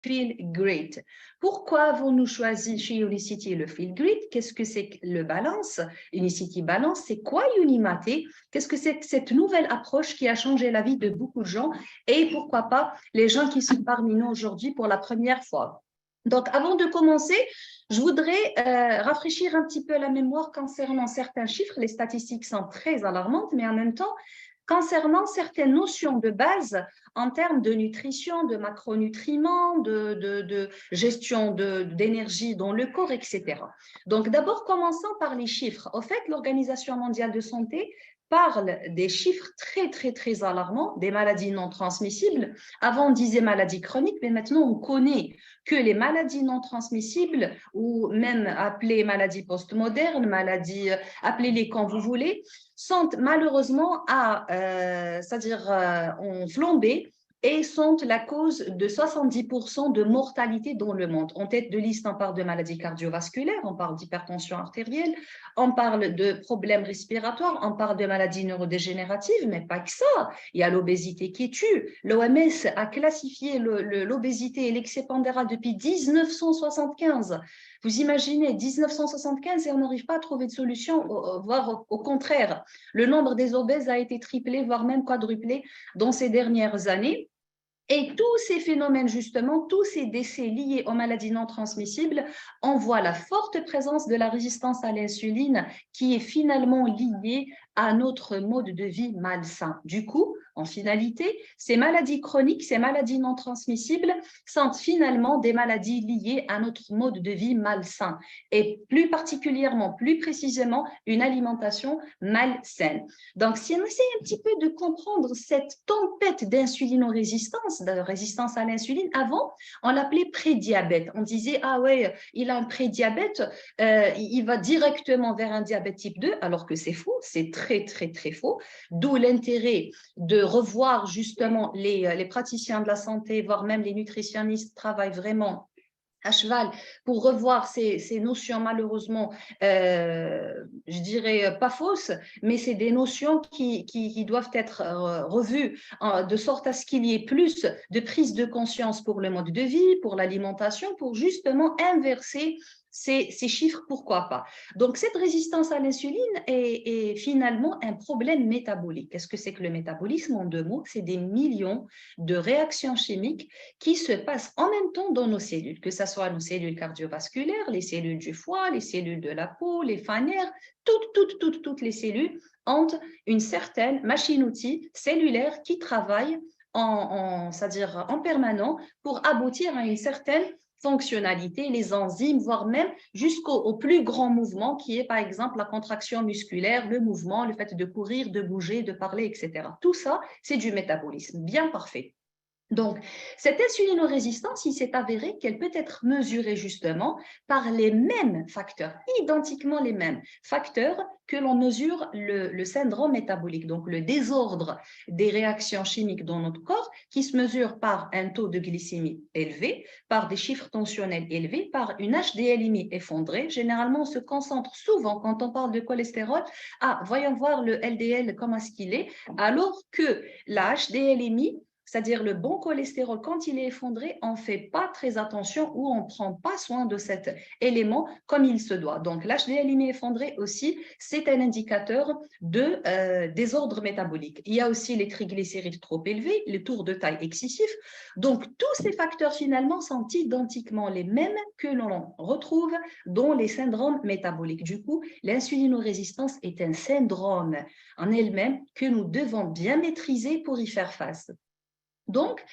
Feel Great. Pourquoi avons-nous choisi chez Unicity le Feel Great? Qu'est-ce que c'est que le balance? Unicity Balance, c'est quoi Unimaté? Qu'est-ce que c'est que cette nouvelle approche qui a changé la vie de beaucoup de gens et pourquoi pas les gens qui sont parmi nous aujourd'hui pour la première fois? Donc, avant de commencer, je voudrais rafraîchir un petit peu la mémoire concernant certains chiffres. Les statistiques sont très alarmantes, mais en même temps, concernant certaines notions de base en termes de nutrition, de macronutriments, de gestion d'énergie dans le corps, etc. Donc, d'abord, commençons par les chiffres. Au fait, l'Organisation mondiale de santé parle des chiffres très, très, très alarmants, des maladies non transmissibles. Avant, on disait maladies chroniques, mais maintenant, on connaît que les maladies non transmissibles, ou même appelées maladies postmodernes, maladies, appelez-les quand vous voulez, sont malheureusement en flambée et sont la cause de 70% de mortalité dans le monde. En tête de liste, on parle de maladies cardiovasculaires, on parle d'hypertension artérielle, on parle de problèmes respiratoires, on parle de maladies neurodégénératives, mais pas que ça. Il y a l'obésité qui tue. L'OMS a classifié l'obésité et l'excès pondéral depuis 1975. Vous imaginez, 1975 et on n'arrive pas à trouver de solution, voire au contraire. Le nombre des obèses a été triplé, voire même quadruplé dans ces dernières années. Et tous ces phénomènes, justement, tous ces décès liés aux maladies non transmissibles, on voit la forte présence de la résistance à l'insuline qui est finalement liée à notre mode de vie malsain. Du coup, en finalité, ces maladies chroniques, ces maladies non transmissibles sont finalement des maladies liées à notre mode de vie malsain et plus particulièrement, plus précisément, une alimentation malsaine. Donc, si on essaie un petit peu de comprendre cette tempête d'insulinorésistance, de résistance à l'insuline, avant, on l'appelait prédiabète. On disait, ah ouais, il a un prédiabète, il va directement vers un diabète type 2, alors que c'est faux, c'est très, très, très faux. D'où l'intérêt de revoir justement les praticiens de la santé, voire même les nutritionnistes travaillent vraiment à cheval pour revoir ces notions malheureusement, je dirais pas fausses, mais c'est des notions qui doivent être revues de sorte à ce qu'il y ait plus de prise de conscience pour le mode de vie, pour l'alimentation, pour justement inverser ces chiffres, pourquoi pas. Donc, cette résistance à l'insuline est finalement un problème métabolique. Qu'est-ce que c'est que le métabolisme? En deux mots, c'est des millions de réactions chimiques qui se passent en même temps dans nos cellules, que ce soit nos cellules cardiovasculaires, les cellules du foie, les cellules de la peau, les fanettes, toutes les cellules ont une certaine machine-outil cellulaire qui travaille c'est-à-dire en permanent pour aboutir à une certaine fonctionnalité, les enzymes, voire même jusqu'au plus grand mouvement qui est par exemple la contraction musculaire, le mouvement, le fait de courir, de bouger, de parler, etc. Tout ça, c'est du métabolisme, bien parfait. Donc, cette insulinorésistance, il s'est avéré qu'elle peut être mesurée justement par les mêmes facteurs, identiquement les mêmes facteurs que l'on mesure le syndrome métabolique, donc le désordre des réactions chimiques dans notre corps qui se mesure par un taux de glycémie élevé, par des chiffres tensionnels élevés, par une HDLIMI effondrée. Généralement, on se concentre souvent quand on parle de cholestérol, voyons voir le LDL comment est-ce qu'il est, alors que la HDLIMI, c'est-à-dire le bon cholestérol, quand il est effondré, on ne fait pas très attention ou on ne prend pas soin de cet élément comme il se doit. Donc, l'HDLIMI effondré aussi, c'est un indicateur de désordre métabolique. Il y a aussi les triglycérides trop élevés, les tours de taille excessifs. Donc, tous ces facteurs finalement sont identiquement les mêmes que l'on retrouve dans les syndromes métaboliques. Du coup, l'insulinorésistance est un syndrome en elle-même que nous devons bien maîtriser pour y faire face. Donc,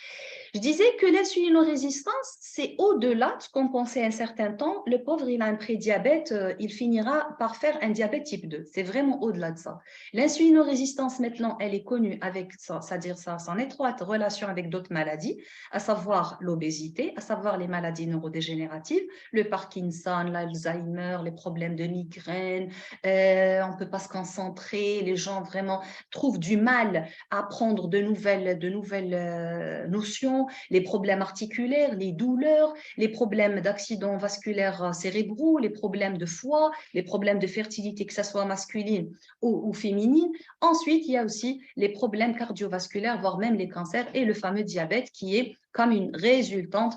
je disais que l'insulinorésistance, c'est au-delà de ce qu'on pensait un certain temps. Le pauvre, il a un prédiabète, il finira par faire un diabète type 2. C'est vraiment au-delà de ça. L'insulinorésistance, maintenant, elle est connue avec ça, c'est-à-dire son étroite relation avec d'autres maladies, à savoir l'obésité, à savoir les maladies neurodégénératives, le Parkinson, l'Alzheimer, les problèmes de migraine, on ne peut pas se concentrer, les gens vraiment trouvent du mal à apprendre de nouvelles notions, les problèmes articulaires, les douleurs, les problèmes d'accidents vasculaires cérébraux, les problèmes de foie, les problèmes de fertilité, que ce soit masculine ou féminine. Ensuite, il y a aussi les problèmes cardiovasculaires, voire même les cancers et le fameux diabète qui est comme une résultante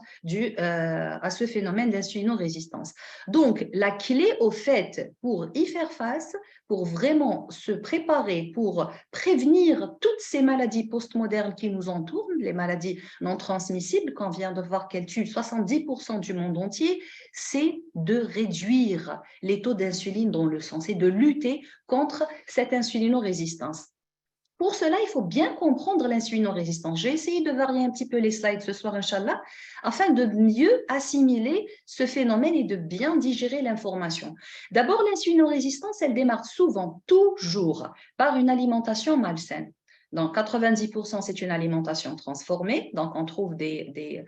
à ce phénomène d'insulinorésistance. Donc, la clé au fait pour y faire face, pour vraiment se préparer, pour prévenir toutes ces maladies postmodernes qui nous entourent, les maladies non transmissibles qu'on vient de voir qu'elles tuent 70% du monde entier, c'est de réduire les taux d'insuline dans le sang, c'est de lutter contre cette insulinorésistance. Pour cela, il faut bien comprendre l'insulinorésistance. J'ai essayé de varier un petit peu les slides ce soir, Inch'Allah, afin de mieux assimiler ce phénomène et de bien digérer l'information. D'abord, l'insulinorésistance, elle démarre souvent, toujours, par une alimentation malsaine. Donc, 90%, c'est une alimentation transformée. Donc, on trouve des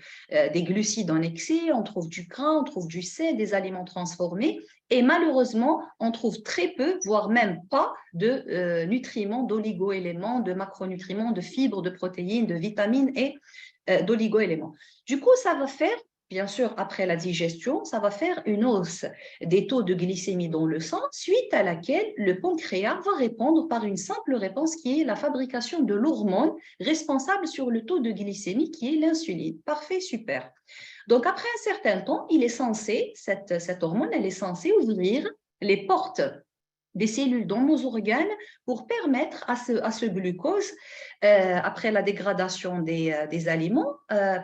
glucides en excès, on trouve du gras, on trouve du sel, des aliments transformés. Et malheureusement, on trouve très peu, voire même pas, de nutriments, d'oligo-éléments, de macronutriments, de fibres, de protéines, de vitamines et d'oligo-éléments. Du coup, ça va faire, bien sûr, après la digestion, ça va faire une hausse des taux de glycémie dans le sang, suite à laquelle le pancréas va répondre par une simple réponse qui est la fabrication de l'hormone responsable sur le taux de glycémie qui est l'insuline. Parfait, super. Donc, après un certain temps, cette hormone, elle est censée ouvrir les portes des cellules dans nos organes pour permettre à ce glucose, après la dégradation des aliments,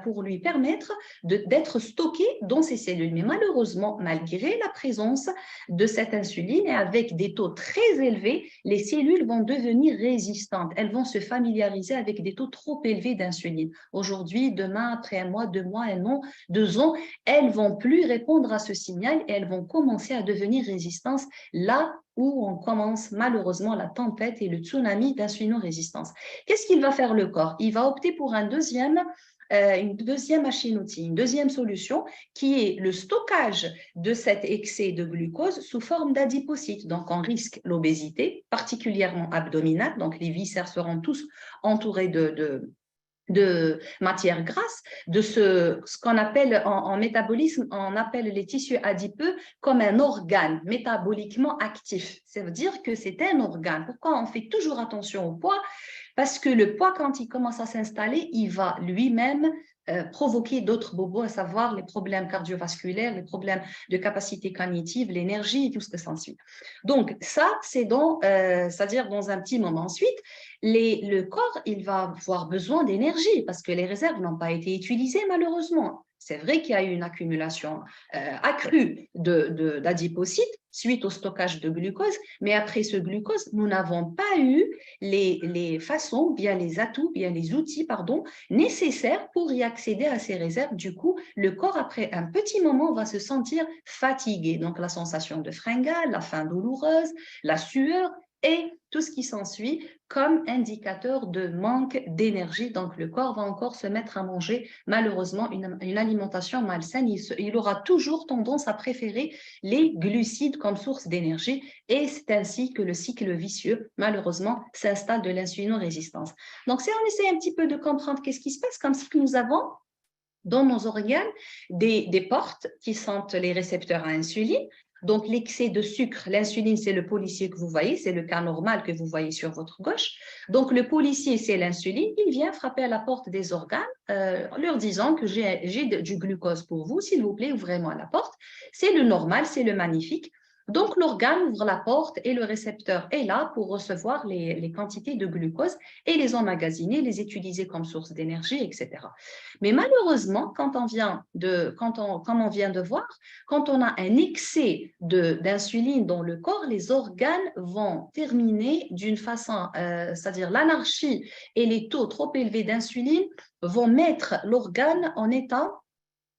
pour lui permettre d'être stocké dans ces cellules. Mais malheureusement, malgré la présence de cette insuline et avec des taux très élevés, les cellules vont devenir résistantes. Elles vont se familiariser avec des taux trop élevés d'insuline. Aujourd'hui, demain, après un mois, 2 mois, un an, 2 ans, elles ne vont plus répondre à ce signal et elles vont commencer à devenir résistantes là où on commence malheureusement la tempête et le tsunami d'insulinorésistance. Qu'est-ce qu'il va faire le corps? Il va opter pour une deuxième machine outil, une deuxième solution qui est le stockage de cet excès de glucose sous forme d'adipocytes. Donc, on risque l'obésité, particulièrement abdominale. Donc, les viscères seront tous entourés de matière grasse, de ce qu'on appelle en métabolisme, on appelle les tissus adipeux comme un organe métaboliquement actif. Ça veut dire que c'est un organe. Pourquoi on fait toujours attention au poids? Parce que le poids, quand il commence à s'installer, il va lui-même provoquer d'autres bobos, à savoir les problèmes cardiovasculaires, les problèmes de capacité cognitive, l'énergie et tout ce que s'ensuit. Donc, ça, c'est-à-dire dans un petit moment. Ensuite, le corps, il va avoir besoin d'énergie parce que les réserves n'ont pas été utilisées malheureusement. C'est vrai qu'il y a eu une accumulation accrue d'adipocytes suite au stockage de glucose, mais après ce glucose, nous n'avons pas eu les façons, bien les atouts, bien les outils, pardon, nécessaires pour y accéder à ces réserves. Du coup, le corps, après un petit moment, va se sentir fatigué. Donc, la sensation de fringale, la faim douloureuse, la sueur et tout ce qui s'ensuit comme indicateur de manque d'énergie. Donc, le corps va encore se mettre à manger, malheureusement, une alimentation malsaine. Il aura toujours tendance à préférer les glucides comme source d'énergie et c'est ainsi que le cycle vicieux, malheureusement, s'installe de l'insulinorésistance. Donc, si on essaie un petit peu de comprendre qu'est-ce qui se passe, comme si nous avons dans nos organes des portes qui sont les récepteurs à insuline. Donc, l'excès de sucre, l'insuline, c'est le policier que vous voyez, c'est le cas normal que vous voyez sur votre gauche. Donc, le policier, c'est l'insuline, il vient frapper à la porte des organes en leur disant que j'ai du glucose pour vous, s'il vous plaît, ouvrez-moi la porte. C'est le normal, c'est le magnifique. Donc, l'organe ouvre la porte et le récepteur est là pour recevoir les quantités de glucose et les emmagasiner, les utiliser comme source d'énergie, etc. Mais malheureusement, comme on vient de voir, quand on a un excès d'insuline dans le corps, les organes vont terminer d'une façon, c'est-à-dire l'anarchie et les taux trop élevés d'insuline vont mettre l'organe en état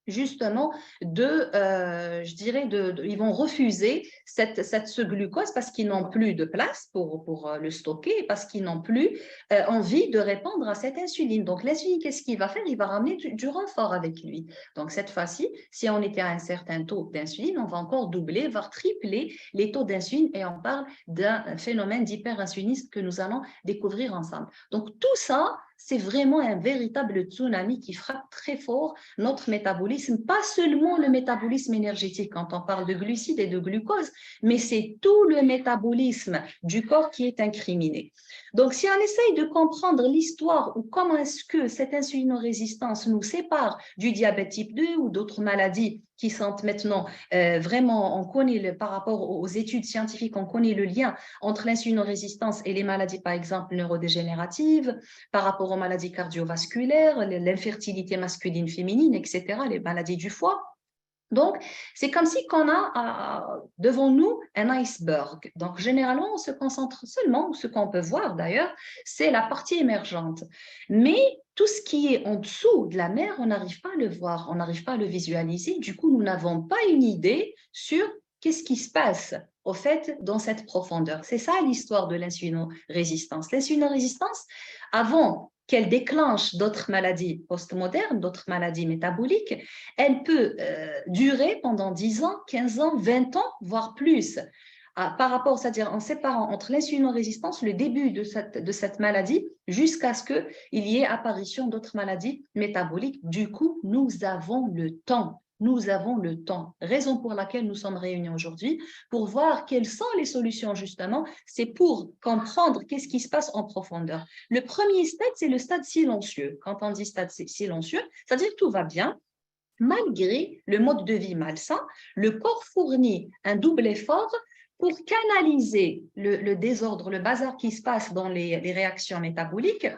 justement ils vont refuser ce glucose parce qu'ils n'ont plus de place pour le stocker, parce qu'ils n'ont plus envie de répondre à cette insuline. Donc, l'insuline, qu'est-ce qu'il va faire? Il va ramener du renfort avec lui. Donc, cette fois-ci, si on était à un certain taux d'insuline, on va encore doubler, voire tripler les taux d'insuline et on parle d'un phénomène d'hyperinsulinisme que nous allons découvrir ensemble. Donc, tout ça, c'est vraiment un véritable tsunami qui frappe très fort notre métabolisme, pas seulement le métabolisme énergétique quand on parle de glucides et de glucose, mais c'est tout le métabolisme du corps qui est incriminé. Donc, si on essaye de comprendre l'histoire ou comment est-ce que cette insulinorésistance nous sépare du diabète type 2 ou d'autres maladies qui sont maintenant vraiment, on connaît par rapport aux études scientifiques, on connaît le lien entre l'insulinorésistance et les maladies, par exemple, neurodégénératives, par rapport aux maladies cardiovasculaires, l'infertilité masculine-féminine, etc., les maladies du foie. Donc, c'est comme si on a devant nous un iceberg. Donc, généralement, on se concentre seulement, ce qu'on peut voir d'ailleurs, c'est la partie émergente. Mais tout ce qui est en dessous de la mer, on n'arrive pas à le voir, on n'arrive pas à le visualiser. Du coup, nous n'avons pas une idée sur qu'est-ce qui se passe au fait dans cette profondeur. C'est ça l'histoire de l'insulinorésistance. L'insulinorésistance, avant qu'elle déclenche d'autres maladies postmodernes, d'autres maladies métaboliques, elle peut durer pendant 10 ans, 15 ans, 20 ans, voire plus. Par rapport, c'est-à-dire en séparant entre l'insulinorésistance, le début de cette maladie, jusqu'à ce qu'il y ait apparition d'autres maladies métaboliques. Du coup, nous avons le temps. Nous avons le temps, raison pour laquelle nous sommes réunis aujourd'hui, pour voir quelles sont les solutions justement, c'est pour comprendre qu'est-ce qui se passe en profondeur. Le premier stade, c'est le stade silencieux. Quand on dit stade silencieux, c'est-à-dire que tout va bien, malgré le mode de vie malsain, le corps fournit un double effort pour canaliser le désordre, le bazar qui se passe dans les réactions métaboliques,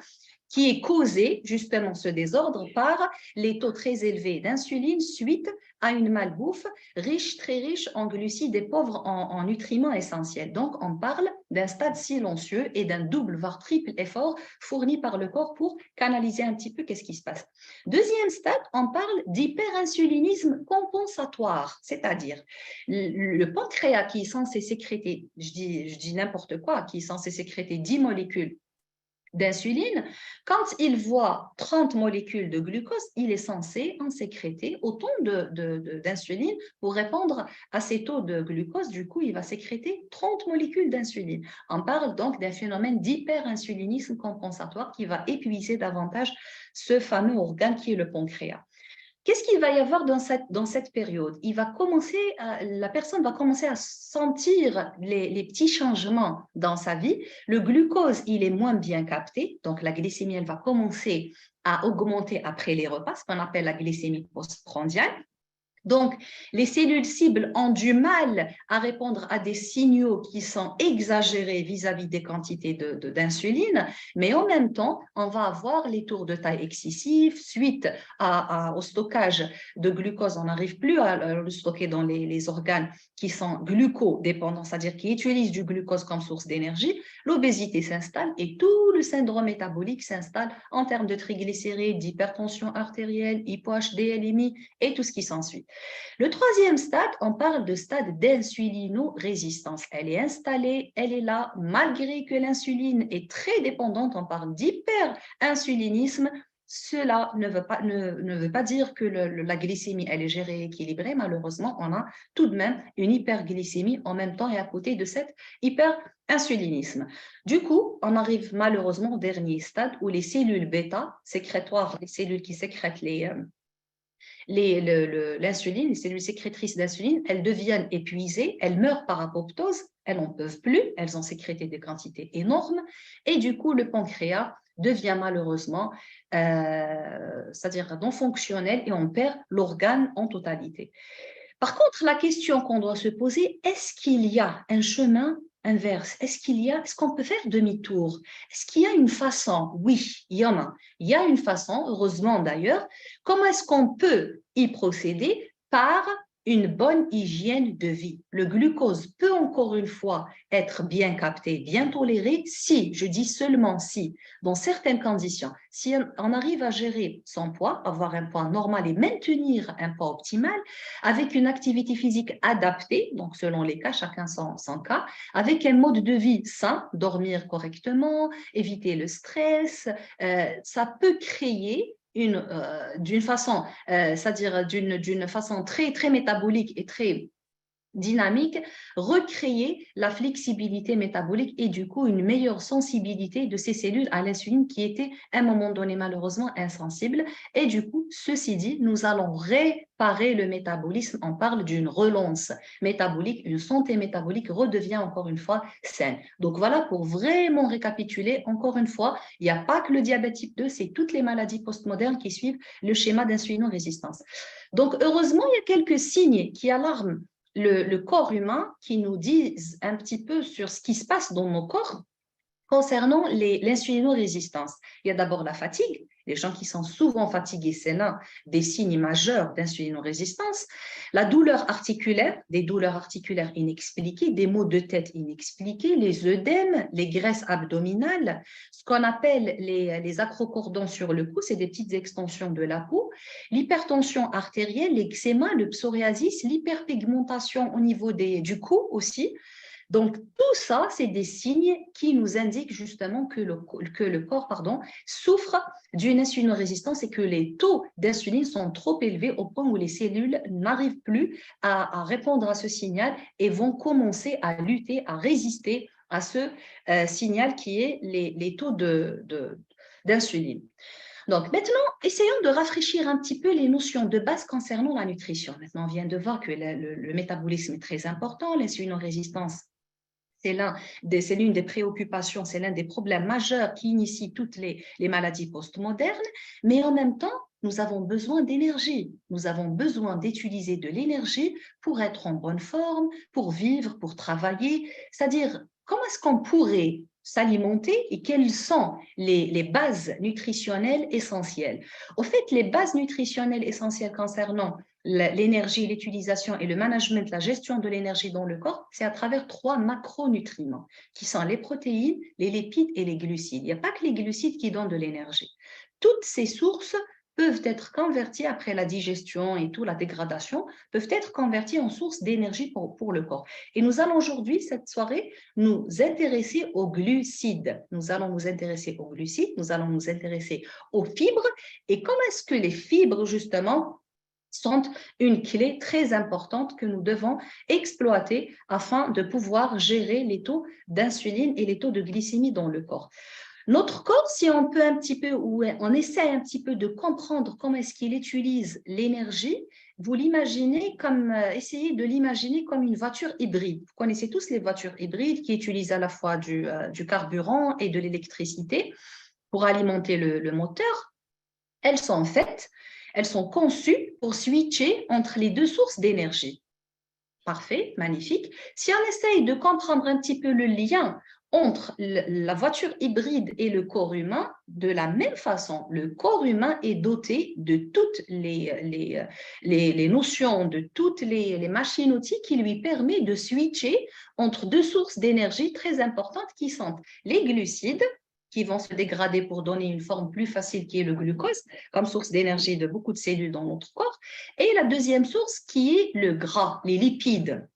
qui est causé, justement, ce désordre, par les taux très élevés d'insuline suite à une malbouffe riche, très riche en glucides et pauvre en nutriments essentiels. Donc, on parle d'un stade silencieux et d'un double, voire triple effort fourni par le corps pour canaliser un petit peu qu'est-ce qui se passe. Deuxième stade, on parle d'hyperinsulinisme compensatoire, c'est-à-dire le pancréas qui est censé sécréter, je dis n'importe quoi, qui est censé sécréter 10 molécules d'insuline, quand il voit 30 molécules de glucose, il est censé en sécréter autant d'insuline pour répondre à ces taux de glucose. Du coup, il va sécréter 30 molécules d'insuline. On parle donc d'un phénomène d'hyperinsulinisme compensatoire qui va épuiser davantage ce fameux organe qui est le pancréas. Qu'est-ce qu'il va y avoir dans cette période? La personne va commencer à sentir les petits changements dans sa vie. Le glucose, il est moins bien capté, donc la glycémie, elle va commencer à augmenter après les repas, ce qu'on appelle la glycémie postprandiale. Donc, les cellules cibles ont du mal à répondre à des signaux qui sont exagérés vis-à-vis des quantités d'insuline, mais en même temps, on va avoir les tours de taille excessifs suite au stockage de glucose. On n'arrive plus à le stocker dans les organes qui sont glucodépendants, c'est-à-dire qui utilisent du glucose comme source d'énergie. L'obésité s'installe et tout le syndrome métabolique s'installe en termes de triglycérides, d'hypertension artérielle, hypo-HDLMI et tout ce qui s'ensuit. Le troisième stade, on parle de stade d'insulinorésistance. Elle est installée, elle est là, malgré que l'insuline est très dépendante, on parle d'hyperinsulinisme. Cela ne veut pas dire que la glycémie elle est gérée, équilibrée. Malheureusement, on a tout de même une hyperglycémie en même temps et à côté de cette hyperinsulinisme. Du coup, on arrive malheureusement au dernier stade où les cellules bêta, sécrétoires, les cellules qui sécrètent l'insuline, les cellules sécrétrices d'insuline, elles deviennent épuisées, elles meurent par apoptose, elles n'en peuvent plus, elles ont sécrété des quantités énormes, et du coup, le pancréas devient malheureusement, c'est-à-dire non fonctionnel, et on perd l'organe en totalité. Par contre, la question qu'on doit se poser, est-ce qu'il y a un chemin inverse? Est-ce qu'on peut faire demi-tour? Est-ce qu'il y a une façon? Oui, il y en a. Il y a une façon, heureusement d'ailleurs. Comment est-ce qu'on peut y procéder? Par une bonne hygiène de vie. Le glucose peut encore une fois être bien capté, bien toléré, si, je dis seulement si, dans certaines conditions, si on arrive à gérer son poids, avoir un poids normal et maintenir un poids optimal, avec une activité physique adaptée, donc selon les cas, chacun son cas, avec un mode de vie sain, dormir correctement, éviter le stress, ça peut créer d'une façon, c'est-à-dire d'une façon très, très métabolique et très dynamique, recréer la flexibilité métabolique et du coup une meilleure sensibilité de ces cellules à l'insuline qui étaient à un moment donné malheureusement insensibles. Et du coup, ceci dit, nous allons réparer le métabolisme. On parle d'une relance métabolique, une santé métabolique redevient encore une fois saine. Donc voilà, pour vraiment récapituler, encore une fois, il n'y a pas que le diabète type 2, c'est toutes les maladies postmodernes qui suivent le schéma d'insulinorésistance. Donc heureusement, il y a quelques signes qui alarment le corps humain, qui nous disent un petit peu sur ce qui se passe dans nos corps concernant l'insulinorésistance. Il y a d'abord la fatigue. Les gens qui sont souvent fatigués, c'est l'un des signes majeurs d'insulinorésistance. La douleur articulaire, des douleurs articulaires inexpliquées, des maux de tête inexpliqués, les œdèmes, les graisses abdominales, ce qu'on appelle les acrocordons sur le cou, c'est des petites extensions de la peau, l'hypertension artérielle, l'eczéma, le psoriasis, l'hyperpigmentation au niveau du cou aussi. Donc, tout ça, c'est des signes qui nous indiquent justement que le corps souffre d'une insulinorésistance et que les taux d'insuline sont trop élevés au point où les cellules n'arrivent plus à répondre à ce signal et vont commencer à lutter, à résister à ce signal qui est les taux d'insuline. Donc maintenant, essayons de rafraîchir un petit peu les notions de base concernant la nutrition. Maintenant, on vient de voir que le métabolisme est très important, l'insulinorésistance c'est l'une des préoccupations, c'est l'un des problèmes majeurs qui initie toutes les maladies postmodernes, mais en même temps, nous avons besoin d'énergie. Nous avons besoin d'utiliser de l'énergie pour être en bonne forme, pour vivre, pour travailler. C'est-à-dire, comment est-ce qu'on pourrait s'alimenter et quelles sont les bases nutritionnelles essentielles? Au fait, les bases nutritionnelles essentielles concernant l'énergie, l'utilisation et le management, la gestion de l'énergie dans le corps, c'est à travers 3 macronutriments qui sont les protéines, les lipides et les glucides. Il n'y a pas que les glucides qui donnent de l'énergie. Toutes ces sources peuvent être converties après la digestion et toute la dégradation, peuvent être converties en sources d'énergie pour le corps. Et nous allons aujourd'hui, cette soirée, nous intéresser aux glucides. Nous allons nous intéresser aux glucides, nous allons nous intéresser aux fibres et comment est-ce que les fibres, justement, sont une clé très importante que nous devons exploiter afin de pouvoir gérer les taux d'insuline et les taux de glycémie dans le corps. Notre corps, si on peut un petit peu, ou on essaie un petit peu de comprendre comment est-ce qu'il utilise l'énergie, vous l'imaginez comme, essayez de l'imaginer comme une voiture hybride. Vous connaissez tous les voitures hybrides qui utilisent à la fois du carburant et de l'électricité pour alimenter le moteur. Elles sont conçues pour switcher entre les deux sources d'énergie. Parfait, magnifique. Si on essaye de comprendre un petit peu le lien entre la voiture hybride et le corps humain, de la même façon, le corps humain est doté de toutes les notions, de toutes les machines-outils qui lui permettent de switcher entre deux sources d'énergie très importantes qui sont les glucides, qui vont se dégrader pour donner une forme plus facile qui est le glucose, comme source d'énergie de beaucoup de cellules dans notre corps. Et la deuxième source qui est le gras, les lipides.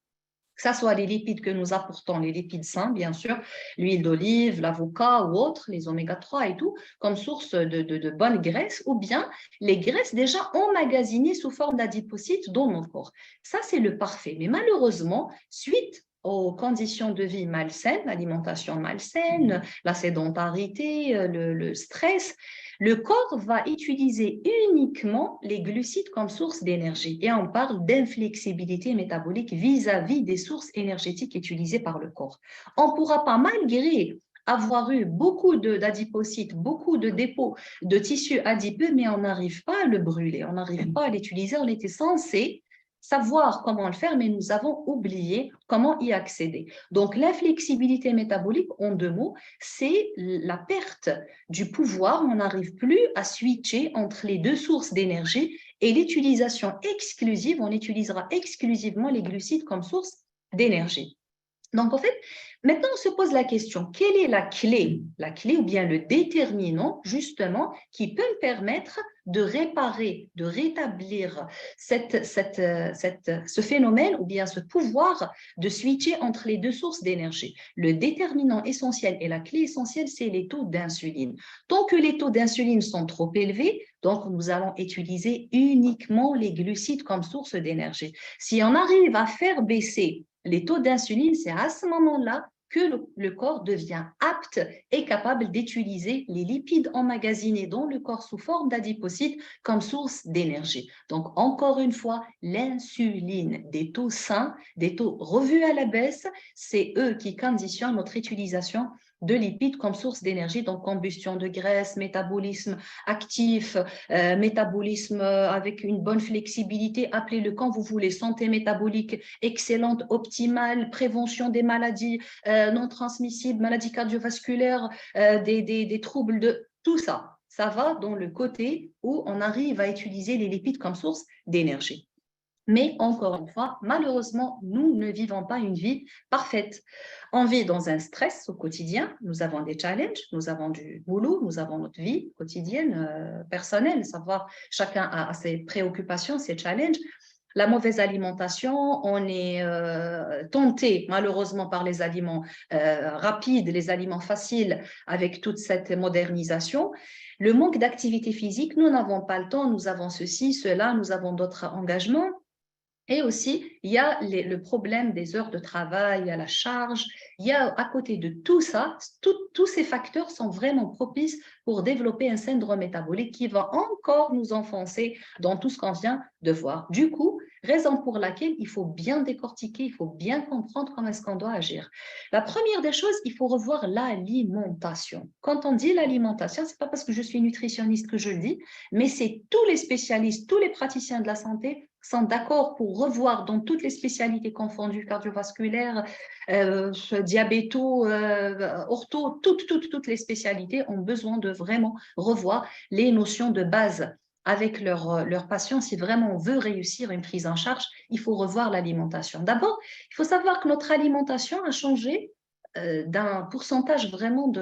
Que ce soit les lipides que nous apportons, les lipides sains, bien sûr, l'huile d'olive, l'avocat ou autres, les oméga-3 et tout, comme source de bonnes graisses, ou bien les graisses déjà emmagasinées sous forme d'adipocytes dans notre corps. Ça, c'est le parfait. Mais malheureusement, suite aux conditions de vie malsaines, l'alimentation malsaine, la sédentarité, le stress, le corps va utiliser uniquement les glucides comme source d'énergie. Et on parle d'inflexibilité métabolique vis-à-vis des sources énergétiques utilisées par le corps. On ne pourra pas, malgré avoir eu beaucoup d'adipocytes, beaucoup de dépôts de tissus adipeux, mais on n'arrive pas à le brûler, on n'arrive pas à l'utiliser. On était censé savoir comment le faire, mais nous avons oublié comment y accéder. Donc, l'inflexibilité métabolique, en 2 mots, c'est la perte du pouvoir. On n'arrive plus à switcher entre les deux sources d'énergie et l'utilisation exclusive, on utilisera exclusivement les glucides comme source d'énergie. Donc, en fait, maintenant, on se pose la question, quelle est la clé ou bien le déterminant, justement, qui peut me permettre de réparer, de rétablir ce phénomène ou bien ce pouvoir de switcher entre les deux sources d'énergie. Le déterminant essentiel et la clé essentielle, c'est les taux d'insuline. Tant que les taux d'insuline sont trop élevés, donc nous allons utiliser uniquement les glucides comme source d'énergie. Si on arrive à faire baisser les taux d'insuline, c'est à ce moment-là que le corps devient apte et capable d'utiliser les lipides emmagasinés dans le corps sous forme d'adipocytes comme source d'énergie. Donc, encore une fois, l'insuline, des taux sains, des taux revus à la baisse, c'est eux qui conditionnent notre utilisation de lipides comme source d'énergie, donc combustion de graisse, métabolisme actif, métabolisme avec une bonne flexibilité, appelez-le quand vous voulez, santé métabolique excellente, optimale, prévention des maladies non transmissibles, maladies cardiovasculaires, des troubles de tout ça. Ça va dans le côté où on arrive à utiliser les lipides comme source d'énergie. Mais encore une fois, malheureusement, nous ne vivons pas une vie parfaite. On vit dans un stress au quotidien, nous avons des challenges, nous avons du boulot, nous avons notre vie quotidienne, personnelle, savoir chacun a ses préoccupations, ses challenges. La mauvaise alimentation, on est tenté malheureusement par les aliments rapides, les aliments faciles avec toute cette modernisation. Le manque d'activité physique, nous n'avons pas le temps, nous avons ceci, cela, nous avons d'autres engagements. Et aussi, il y a le problème des heures de travail à la charge. Il y a à côté de tout ça, tous ces facteurs sont vraiment propices pour développer un syndrome métabolique qui va encore nous enfoncer dans tout ce qu'on vient de voir. Du coup, raison pour laquelle il faut bien décortiquer, il faut bien comprendre comment est-ce qu'on doit agir. La première des choses, il faut revoir l'alimentation. Quand on dit l'alimentation, ce n'est pas parce que je suis nutritionniste que je le dis, mais c'est tous les spécialistes, tous les praticiens de la santé sont d'accord pour revoir dans toutes les spécialités confondues, cardiovasculaires, diabéto, ortho, toutes les spécialités ont besoin de vraiment revoir les notions de base avec leurs patients. Si vraiment on veut réussir une prise en charge, il faut revoir l'alimentation. D'abord, il faut savoir que notre alimentation a changé d'un pourcentage vraiment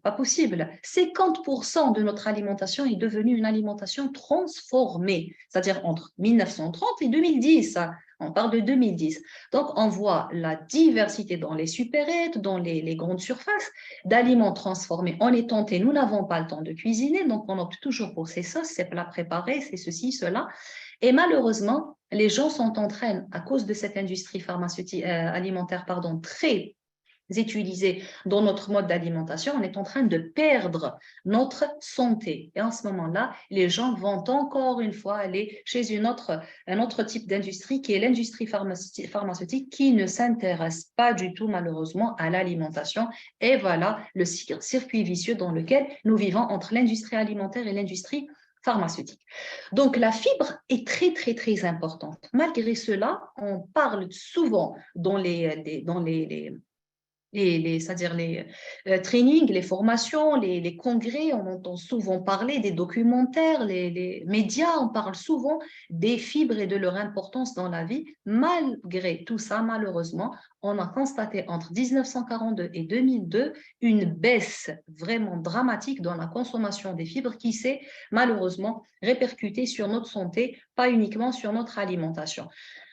pas possible. 50% de notre alimentation est devenue une alimentation transformée, c'est-à-dire entre 1930 et 2010. On parle de 2010. Donc, on voit la diversité dans les supérettes, dans les grandes surfaces d'aliments transformés. On est tenté, nous n'avons pas le temps de cuisiner, donc on opte toujours pour ces sauces, ces plats préparés, c'est ceci, cela. Et malheureusement, les gens sont en train, à cause de cette industrie pharmaceutique, alimentaire, pardon, très utilisés dans notre mode d'alimentation, on est en train de perdre notre santé. Et en ce moment-là, les gens vont encore une fois aller chez un autre type d'industrie qui est l'industrie pharmaceutique qui ne s'intéresse pas du tout malheureusement à l'alimentation. Et voilà le circuit vicieux dans lequel nous vivons entre l'industrie alimentaire et l'industrie pharmaceutique. Donc, la fibre est très, très, très importante. Malgré cela, on parle souvent dans c'est-à-dire les trainings, les formations, les congrès, on entend souvent parler des documentaires, les médias, on parle souvent des fibres et de leur importance dans la vie. Malgré tout ça, malheureusement, on a constaté entre 1942 et 2002 une baisse vraiment dramatique dans la consommation des fibres qui s'est malheureusement répercutée sur notre santé, pas uniquement sur notre alimentation.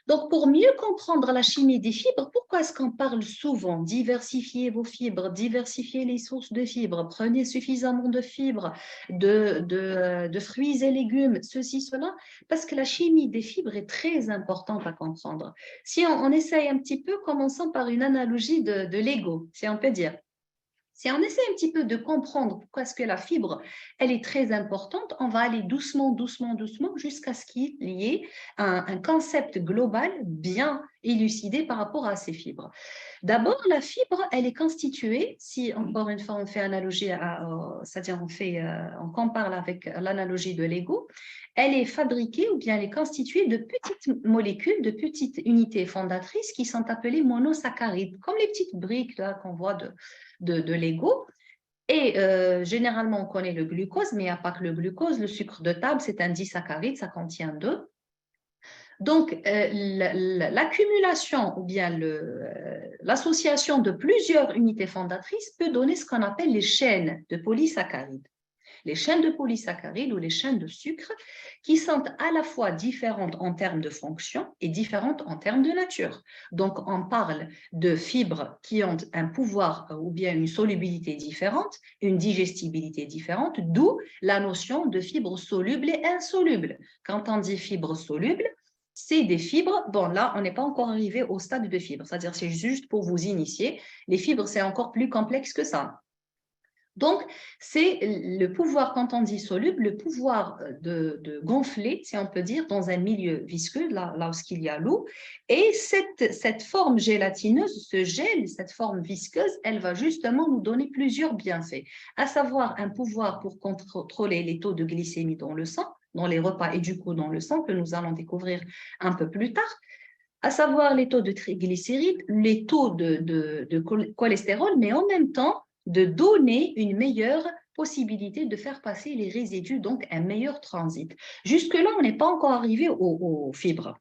Donc, pour mieux comprendre la chimie des fibres, pourquoi est-ce qu'on parle souvent diversifier vos fibres, diversifier les sources de fibres, prenez suffisamment de fibres, de fruits et légumes, ceci, cela? Parce que la chimie des fibres est très importante à comprendre. Si on essaye un petit peu, commençons par une analogie de Lego, si on peut dire. Si on essaie un petit peu de comprendre pourquoi est-ce que la fibre, elle est très importante, on va aller doucement, doucement, doucement jusqu'à ce qu'il y ait un concept global bien élucidé par rapport à ces fibres. D'abord, la fibre, elle est constituée, si encore une fois on fait analogie, c'est-à-dire on compare avec l'analogie de Lego, elle est fabriquée ou bien elle est constituée de petites molécules, de petites unités fondatrices qui sont appelées monosaccharides, comme les petites briques là qu'on voit de Lego. Et généralement, on connaît le glucose, mais il n'y a pas que le glucose. Le sucre de table, c'est un disaccharide, ça contient donc, l'accumulation ou bien l'association de plusieurs unités fondatrices peut donner ce qu'on appelle les chaînes de polysaccharides. Les chaînes de polysaccharides ou les chaînes de sucre qui sont à la fois différentes en termes de fonction et différentes en termes de nature. Donc, on parle de fibres qui ont un pouvoir ou bien une solubilité différente, une digestibilité différente, d'où la notion de fibres solubles et insolubles. Quand on dit fibres solubles, c'est des fibres, bon là, on n'est pas encore arrivé au stade de fibres, c'est-à-dire c'est juste pour vous initier. Les fibres, c'est encore plus complexe que ça. Donc, c'est le pouvoir, quand on dit soluble, le pouvoir de gonfler, si on peut dire, dans un milieu visqueux, là où il y a l'eau. Et cette forme gélatineuse, ce gel, cette forme visqueuse, elle va justement nous donner plusieurs bienfaits, à savoir un pouvoir pour contrôler les taux de glycémie dans le sang, dans les repas et du coup dans le sang, que nous allons découvrir un peu plus tard, à savoir les taux de triglycérides, les taux de cholestérol, mais en même temps, de donner une meilleure possibilité de faire passer les résidus, donc un meilleur transit. Jusque-là, on n'est pas encore arrivé aux fibres.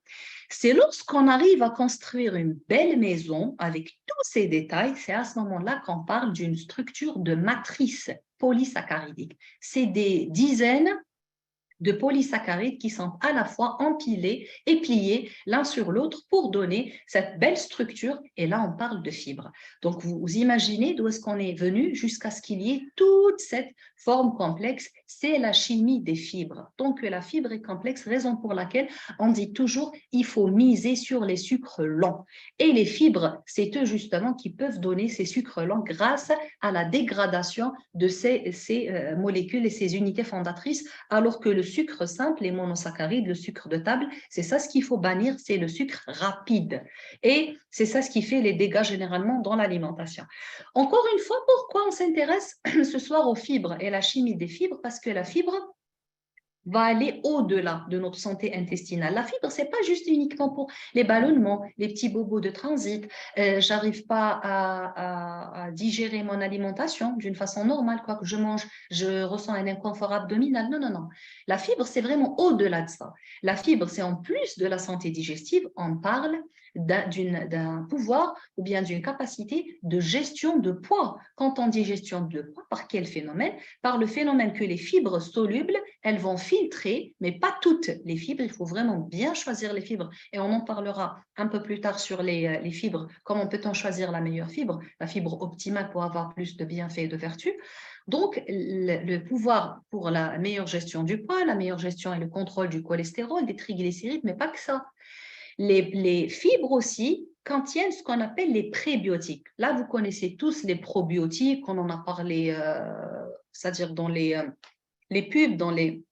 C'est lorsqu'on arrive à construire une belle maison avec tous ces détails, c'est à ce moment-là qu'on parle d'une structure de matrice polysaccharidique. C'est des dizaines de polysaccharides qui sont à la fois empilés et pliés l'un sur l'autre pour donner cette belle structure. Et là, on parle de fibres. Donc, vous imaginez d'où est-ce qu'on est venu jusqu'à ce qu'il y ait toute cette forme complexe. C'est la chimie des fibres. Donc, la fibre est complexe, raison pour laquelle on dit toujours il faut miser sur les sucres lents. Et les fibres, c'est eux justement qui peuvent donner ces sucres lents grâce à la dégradation de ces molécules et ces unités fondatrices, alors que le sucre simple, les monosaccharides, le sucre de table, c'est ça ce qu'il faut bannir, c'est le sucre rapide. Et c'est ça ce qui fait les dégâts généralement dans l'alimentation. Encore une fois, pourquoi on s'intéresse ce soir aux fibres et la chimie des fibres? Parce que la fibre va aller au-delà de notre santé intestinale. La fibre, c'est pas juste uniquement pour les ballonnements, les petits bobos de transit. J'arrive pas à digérer mon alimentation d'une façon normale, quoi que je mange, je ressens un inconfort abdominal. Non, non, non. La fibre, c'est vraiment au-delà de ça. La fibre, c'est en plus de la santé digestive, on parle d'un pouvoir ou bien d'une capacité de gestion de poids. Quand on dit gestion de poids, par quel phénomène? Par le phénomène que les fibres solubles, elles vont filtrer, mais pas toutes les fibres. Il faut vraiment bien choisir les fibres. Et on en parlera un peu plus tard sur les fibres. Comment peut-on choisir la meilleure fibre? La fibre optimale pour avoir plus de bienfaits et de vertus. Donc, le pouvoir pour la meilleure gestion du poids, la meilleure gestion et le contrôle du cholestérol, des triglycérides, mais pas que ça. Les fibres aussi contiennent ce qu'on appelle les prébiotiques. Là, vous connaissez tous les probiotiques, on en a parlé, c'est-à-dire dans les pubs, dans les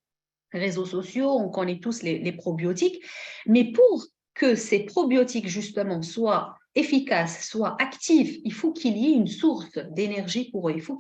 réseaux sociaux, on connaît tous les probiotiques. Mais pour que ces probiotiques, justement, soient efficaces, soient actifs, il faut qu'il y ait une source d'énergie pour eux. Il faut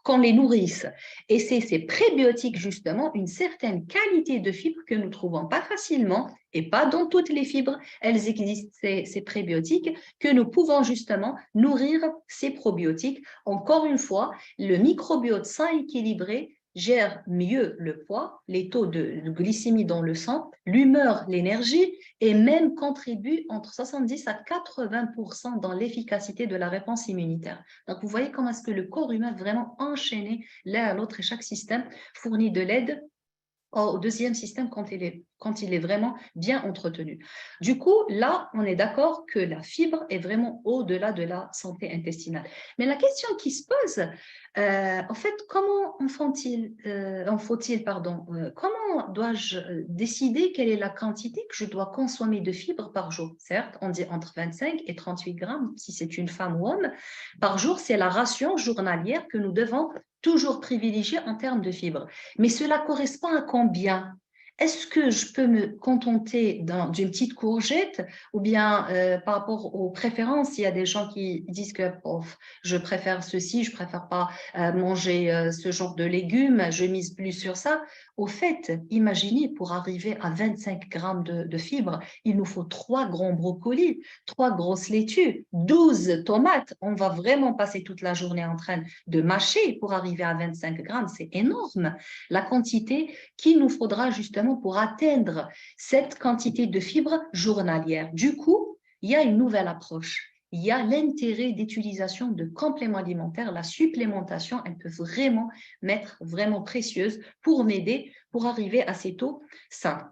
qu'on les nourrisse. Et c'est ces prébiotiques, justement, une certaine qualité de fibres que nous ne trouvons pas facilement et pas dans toutes les fibres. Elles existent, ces prébiotiques, que nous pouvons justement nourrir ces probiotiques. Encore une fois, le microbiote sain et équilibré gère mieux le poids, les taux de glycémie dans le sang, l'humeur, l'énergie et même contribue entre 70 à 80% dans l'efficacité de la réponse immunitaire. Donc, vous voyez comment est-ce que le corps humain est vraiment enchaîné l'un à l'autre et chaque système fournit de l'aide au deuxième système quand il est vraiment bien entretenu. Du coup, là, on est d'accord que la fibre est vraiment au-delà de la santé intestinale. Mais la question qui se pose, en fait, comment comment dois-je décider quelle est la quantité que je dois consommer de fibres par jour? Certes, on dit entre 25 et 38 grammes, si c'est une femme ou homme, par jour, c'est la ration journalière que nous devons toujours privilégier en termes de fibres. Mais cela correspond à combien? Est-ce que je peux me contenter d'une petite courgette ou bien par rapport aux préférences, il y a des gens qui disent que je préfère ceci, je ne préfère pas manger ce genre de légumes, je mise plus sur ça. Au fait, imaginez, pour arriver à 25 grammes de fibres, il nous faut 3 grands brocolis, 3 grosses laitues, 12 tomates. On va vraiment passer toute la journée en train de mâcher pour arriver à 25 grammes. C'est énorme la quantité qu'il nous faudra justement pour atteindre cette quantité de fibres journalière. Du coup, il y a une nouvelle approche. il y a l'intérêt d'utilisation de compléments alimentaires. La supplémentation, elle peut vraiment m'être vraiment précieuse pour m'aider pour arriver à ces taux sains.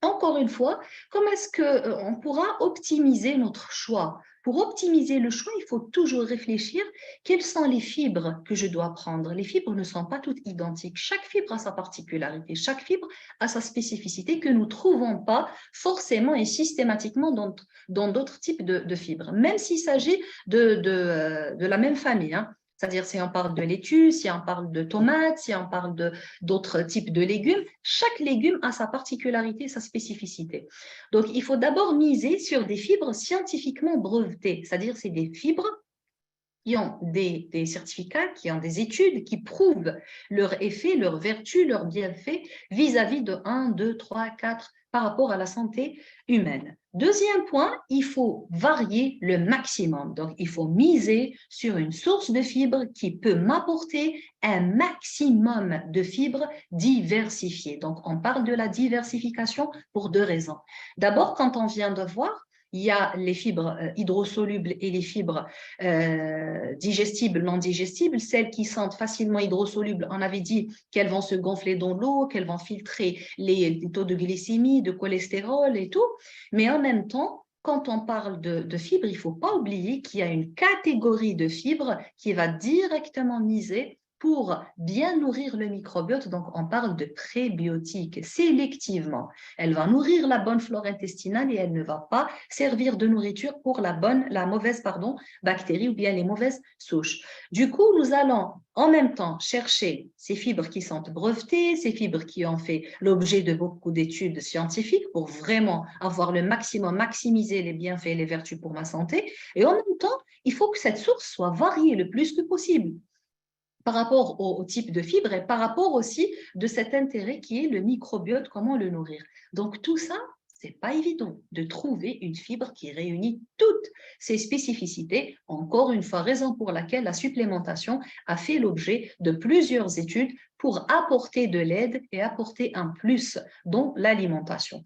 Encore une fois, comment est-ce qu'on pourra optimiser notre choix? Pour optimiser le choix, il faut toujours réfléchir quelles sont les fibres que je dois prendre. Les fibres ne sont pas toutes identiques. Chaque fibre a sa particularité, chaque fibre a sa spécificité que nous ne trouvons pas forcément et systématiquement dans d'autres types de fibres, même s'il s'agit de la même famille, hein. C'est-à-dire, si on parle de laitue, si on parle de tomates, si on parle d'autres types de légumes, chaque légume a sa particularité, sa spécificité. Donc, il faut d'abord miser sur des fibres scientifiquement brevetées, c'est-à-dire c'est des fibres qui ont des certificats, qui ont des études qui prouvent leur effet, leur vertu, leur bienfait vis-à-vis de 1, 2, 3, 4 par rapport à la santé humaine. Deuxième point, il faut varier le maximum. Donc, il faut miser sur une source de fibres qui peut m'apporter un maximum de fibres diversifiées. Donc, on parle de la diversification pour deux raisons. D'abord, quand on vient de voir, il y a les fibres hydrosolubles et les fibres digestibles, non digestibles. Celles qui sont facilement hydrosolubles, on avait dit qu'elles vont se gonfler dans l'eau, qu'elles vont filtrer les taux de glycémie, de cholestérol et tout. Mais en même temps, quand on parle de fibres, il ne faut pas oublier qu'il y a une catégorie de fibres qui va directement miser pour bien nourrir le microbiote. Donc, on parle de prébiotiques sélectivement. Elle va nourrir la bonne flore intestinale et elle ne va pas servir de nourriture pour la mauvaise bactérie ou bien les mauvaises souches. Du coup, nous allons en même temps chercher ces fibres qui sont brevetées, ces fibres qui ont fait l'objet de beaucoup d'études scientifiques pour vraiment avoir le maximum, maximiser les bienfaits et les vertus pour ma santé. Et en même temps, il faut que cette source soit variée le plus que possible par rapport au type de fibre et par rapport aussi de cet intérêt qui est le microbiote, comment le nourrir. Donc tout ça, c'est pas évident de trouver une fibre qui réunit toutes ces spécificités. Encore une fois, raison pour laquelle la supplémentation a fait l'objet de plusieurs études pour apporter de l'aide et apporter un plus dans l'alimentation.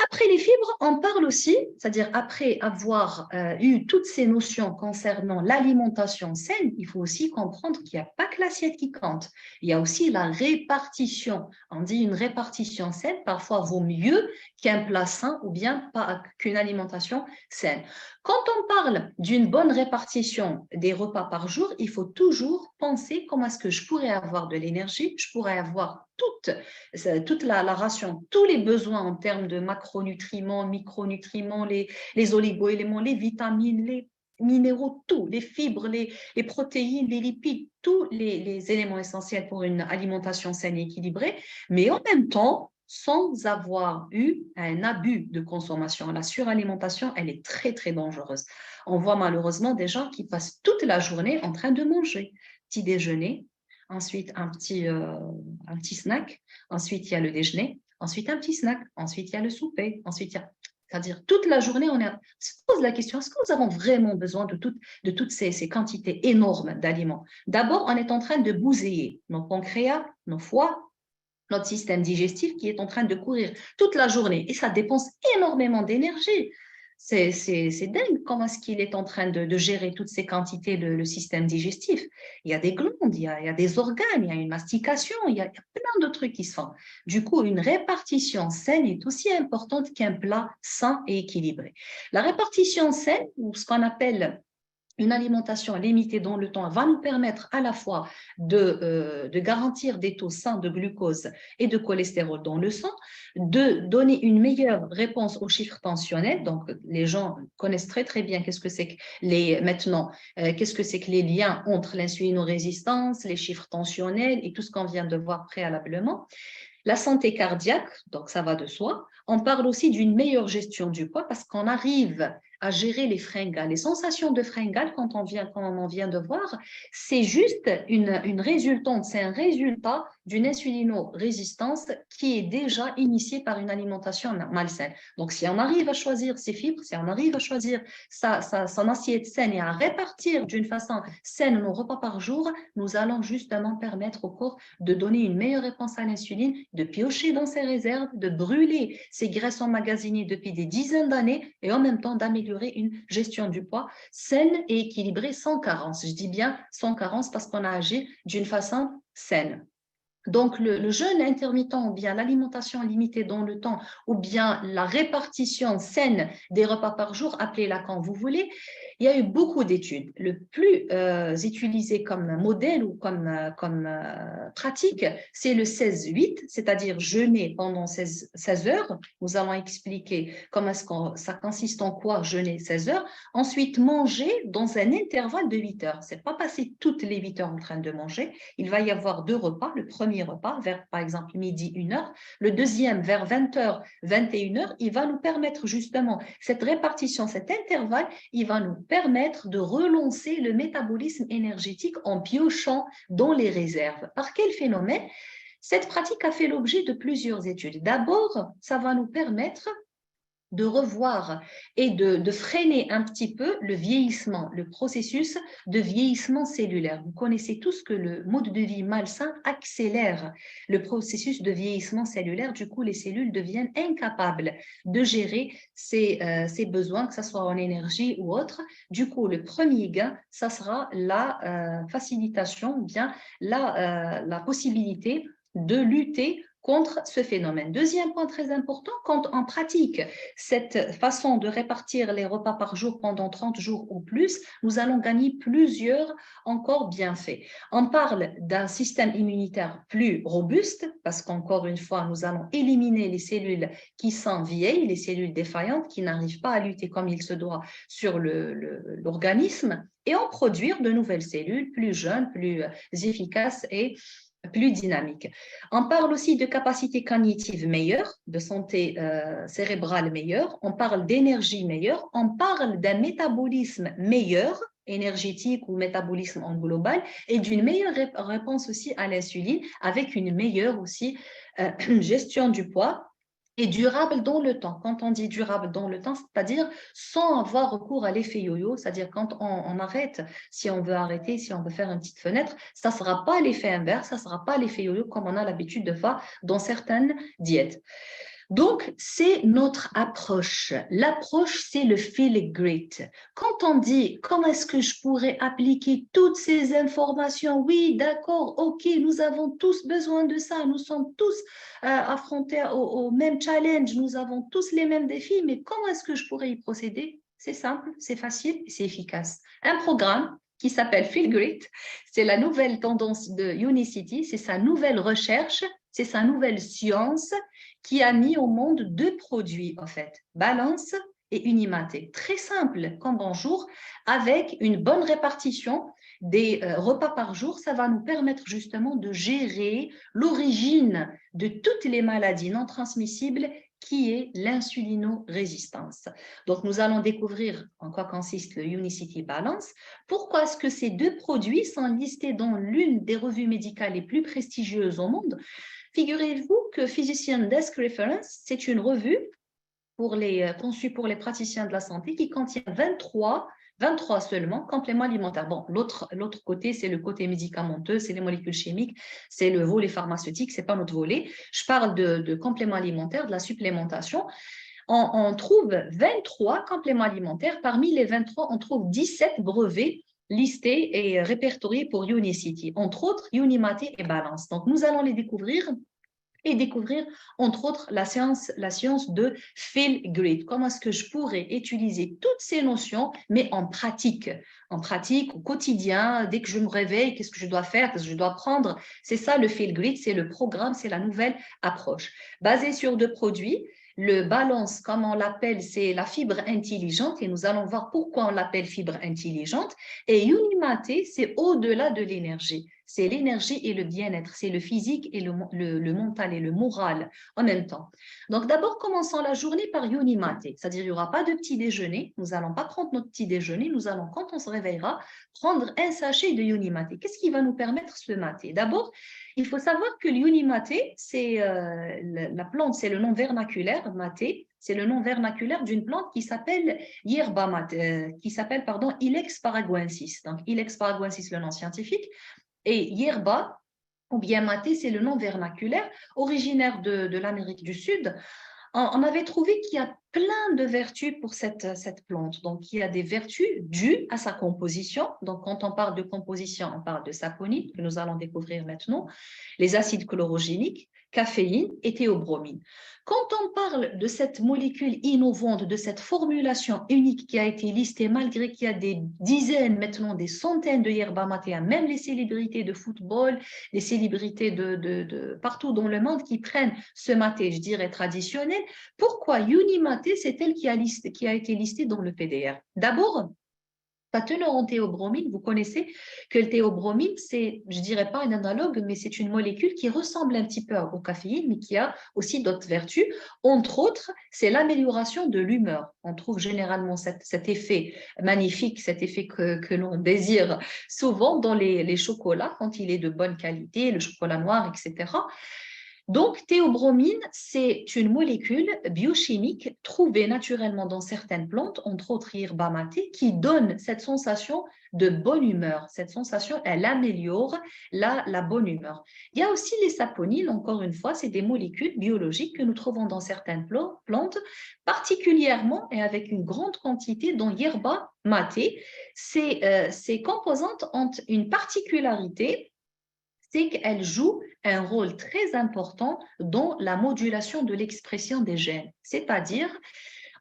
Après les fibres, on parle aussi, c'est-à-dire après avoir eu toutes ces notions concernant l'alimentation saine, il faut aussi comprendre qu'il n'y a pas que l'assiette qui compte. Il y a aussi la répartition. On dit une répartition saine, parfois vaut mieux qu'un plat sain ou bien qu'une alimentation saine. Quand on parle d'une bonne répartition des repas par jour, il faut toujours penser comment est-ce que je pourrais avoir de l'énergie, je pourrais avoir toute la ration, tous les besoins en termes de macronutriments, micronutriments, les oligo-éléments, les vitamines, les minéraux, tout, les fibres, les protéines, les lipides, tous les éléments essentiels pour une alimentation saine et équilibrée, mais en même temps, sans avoir eu un abus de consommation. La suralimentation, elle est très, très dangereuse. On voit malheureusement des gens qui passent toute la journée en train de manger. Petit déjeuner, ensuite un petit snack, ensuite il y a le déjeuner, ensuite un petit snack, ensuite il y a le souper, ensuite il y a... C'est-à-dire, toute la journée, on se pose la question, est-ce que nous avons vraiment besoin de toutes ces quantités énormes d'aliments? D'abord, on est en train de bousiller nos pancréas, nos foies, notre système digestif qui est en train de courir toute la journée et ça dépense énormément d'énergie. C'est dingue comment est-ce qu'il est en train de gérer toutes ces quantités, le système digestif. Il y a des glandes, il y a des organes, il y a une mastication, il y a plein de trucs qui se font. Du coup, une répartition saine est aussi importante qu'un plat sain et équilibré. La répartition saine, ou ce qu'on appelle une alimentation limitée dans le temps va nous permettre à la fois de garantir des taux sains de glucose et de cholestérol dans le sang, de donner une meilleure réponse aux chiffres tensionnels. Donc, les gens connaissent très, très bien qu'est-ce que c'est que qu'est-ce que c'est que les liens entre l'insulinorésistance, les chiffres tensionnels et tout ce qu'on vient de voir préalablement. La santé cardiaque, donc ça va de soi. On parle aussi d'une meilleure gestion du poids parce qu'on arrive à gérer les fringales. Les sensations de fringales, comme on vient de voir, c'est juste une résultante, c'est un résultat d'une insulinorésistance qui est déjà initiée par une alimentation malsaine. Donc, si on arrive à choisir ses fibres, si on arrive à choisir son assiette saine et à répartir d'une façon saine nos repas par jour, nous allons justement permettre au corps de donner une meilleure réponse à l'insuline, de piocher dans ses réserves, de brûler ses graisses emmagasinées depuis des dizaines d'années et en même temps d'améliorer y aurait une gestion du poids saine et équilibrée sans carence. Je dis bien sans carence parce qu'on a agi d'une façon saine. Donc, le jeûne intermittent ou bien l'alimentation limitée dans le temps ou bien la répartition saine des repas par jour, appelez-la quand vous voulez, il y a eu beaucoup d'études. Le plus utilisé comme modèle ou comme pratique, c'est le 16-8, c'est-à-dire jeûner pendant 16 heures. Nous allons expliquer comment ça consiste en quoi jeûner 16 heures. Ensuite, manger dans un intervalle de 8 heures. Ce n'est pas passer toutes les 8 heures en train de manger. Il va y avoir 2 repas. Le premier repas vers, par exemple, midi, 1 heure. Le deuxième vers 20 heures, 21 heures. Il va nous permettre justement cette répartition, cet intervalle, il va nous permettre de relancer le métabolisme énergétique en piochant dans les réserves. Par quel phénomène? Cette pratique a fait l'objet de plusieurs études. D'abord, ça va nous permettre de revoir et de freiner un petit peu le vieillissement, le processus de vieillissement cellulaire. Vous connaissez tous que le mode de vie malsain accélère le processus de vieillissement cellulaire. Du coup, les cellules deviennent incapables de gérer ces besoins, que ce soit en énergie ou autre. Du coup, le premier gain, ça sera la facilitation, ou bien la possibilité de lutter contre ce phénomène. Deuxième point très important, quand on pratique cette façon de répartir les repas par jour pendant 30 jours ou plus, nous allons gagner plusieurs encore bienfaits. On parle d'un système immunitaire plus robuste parce qu'encore une fois, nous allons éliminer les cellules qui sont vieilles, les cellules défaillantes qui n'arrivent pas à lutter comme il se doit sur l'organisme et en produire de nouvelles cellules plus jeunes, plus efficaces et plus dynamique. On parle aussi de capacité cognitive meilleure, de santé cérébrale meilleure, on parle d'énergie meilleure, on parle d'un métabolisme meilleur, énergétique ou métabolisme en global, et d'une meilleure réponse aussi à l'insuline, avec une meilleure aussi gestion du poids et durable dans le temps. Quand on dit durable dans le temps, c'est-à-dire sans avoir recours à l'effet yo-yo, c'est-à-dire quand on arrête, si on veut arrêter, si on veut faire une petite fenêtre, ça ne sera pas l'effet inverse, ça ne sera pas l'effet yo-yo comme on a l'habitude de voir dans certaines diètes. Donc, c'est notre approche. L'approche, c'est le feel great. Quand on dit comment est-ce que je pourrais appliquer toutes ces informations, oui, d'accord, ok, nous avons tous besoin de ça, nous sommes tous affrontés au même challenge, nous avons tous les mêmes défis, mais comment est-ce que je pourrais y procéder? C'est simple, c'est facile, c'est efficace. Un programme qui s'appelle Feel Great, c'est la nouvelle tendance de Unicity, c'est sa nouvelle recherche, c'est sa nouvelle science qui a mis au monde 2 produits, en fait, Balance et Unimaté. Très simple comme bonjour, avec une bonne répartition des repas par jour, ça va nous permettre justement de gérer l'origine de toutes les maladies non transmissibles qui est l'insulinorésistance. Donc, nous allons découvrir en quoi consiste le Unicity Balance. Pourquoi est-ce que ces 2 produits sont listés dans l'une des revues médicales les plus prestigieuses au monde? Figurez-vous que Physician Desk Reference, c'est une revue conçue pour les praticiens de la santé qui contient 23 seulement compléments alimentaires. Bon, l'autre côté, c'est le côté médicamenteux, c'est les molécules chimiques, c'est le volet pharmaceutique, ce n'est pas notre volet. Je parle de compléments alimentaires, de la supplémentation. On trouve 23 compléments alimentaires. Parmi les 23, on trouve 17 brevets listés et répertoriés pour Unicity, entre autres Unimaté et Balance. Donc, nous allons les découvrir et découvrir, entre autres, la science de Feel Great. Comment est-ce que je pourrais utiliser toutes ces notions, mais en pratique, au quotidien, dès que je me réveille, qu'est-ce que je dois faire, qu'est-ce que je dois prendre. C'est ça le Feel Great, c'est le programme, c'est la nouvelle approche. Basée sur 2 produits, le balance, comme on l'appelle, c'est la fibre intelligente et nous allons voir pourquoi on l'appelle fibre intelligente. Et Unimaté, c'est au-delà de l'énergie. C'est l'énergie et le bien-être, c'est le physique et le mental et le moral en même temps. Donc d'abord, commençons la journée par Unimaté, c'est-à-dire il n'y aura pas de petit déjeuner, nous n'allons pas prendre notre petit déjeuner, nous allons, quand on se réveillera, prendre un sachet de Unimaté. Qu'est-ce qui va nous permettre ce maté? D'abord, il faut savoir que l'Unimaté, c'est la plante, c'est le nom vernaculaire, maté, c'est le nom vernaculaire d'une plante qui s'appelle Yerba mate, Ilex paraguensis. Donc, Ilex paraguensis, le nom scientifique, et Yerba, ou bien maté, c'est le nom vernaculaire, originaire de l'Amérique du Sud. On avait trouvé qu'il y a plein de vertus pour cette plante. Donc, il y a des vertus dues à sa composition. Donc, quand on parle de composition, on parle de saponine, que nous allons découvrir maintenant, les acides chlorogéniques, caféine et théobromine. Quand on parle de cette molécule innovante, de cette formulation unique qui a été listée, malgré qu'il y a des dizaines, maintenant des centaines de yerba maté, même les célébrités de football, les célébrités de partout dans le monde qui prennent ce maté, je dirais, traditionnel, pourquoi Unimaté, c'est elle qui a été listée dans le PDR? D'abord, sa teneur en théobromine, vous connaissez que le théobromine, c'est, je dirais pas un analogue, mais c'est une molécule qui ressemble un petit peu au caféine, mais qui a aussi d'autres vertus. Entre autres, c'est l'amélioration de l'humeur. On trouve généralement cet effet magnifique, cet effet que l'on désire souvent dans les chocolats, quand il est de bonne qualité, le chocolat noir, etc. Donc, théobromine, c'est une molécule biochimique trouvée naturellement dans certaines plantes, entre autres yerba maté, qui donne cette sensation de bonne humeur. Cette sensation, elle améliore la bonne humeur. Il y a aussi les saponines, encore une fois, c'est des molécules biologiques que nous trouvons dans certaines plantes, particulièrement et avec une grande quantité dans yerba maté. Ces composantes ont une particularité, c'est qu'elle joue un rôle très important dans la modulation de l'expression des gènes. C'est-à-dire,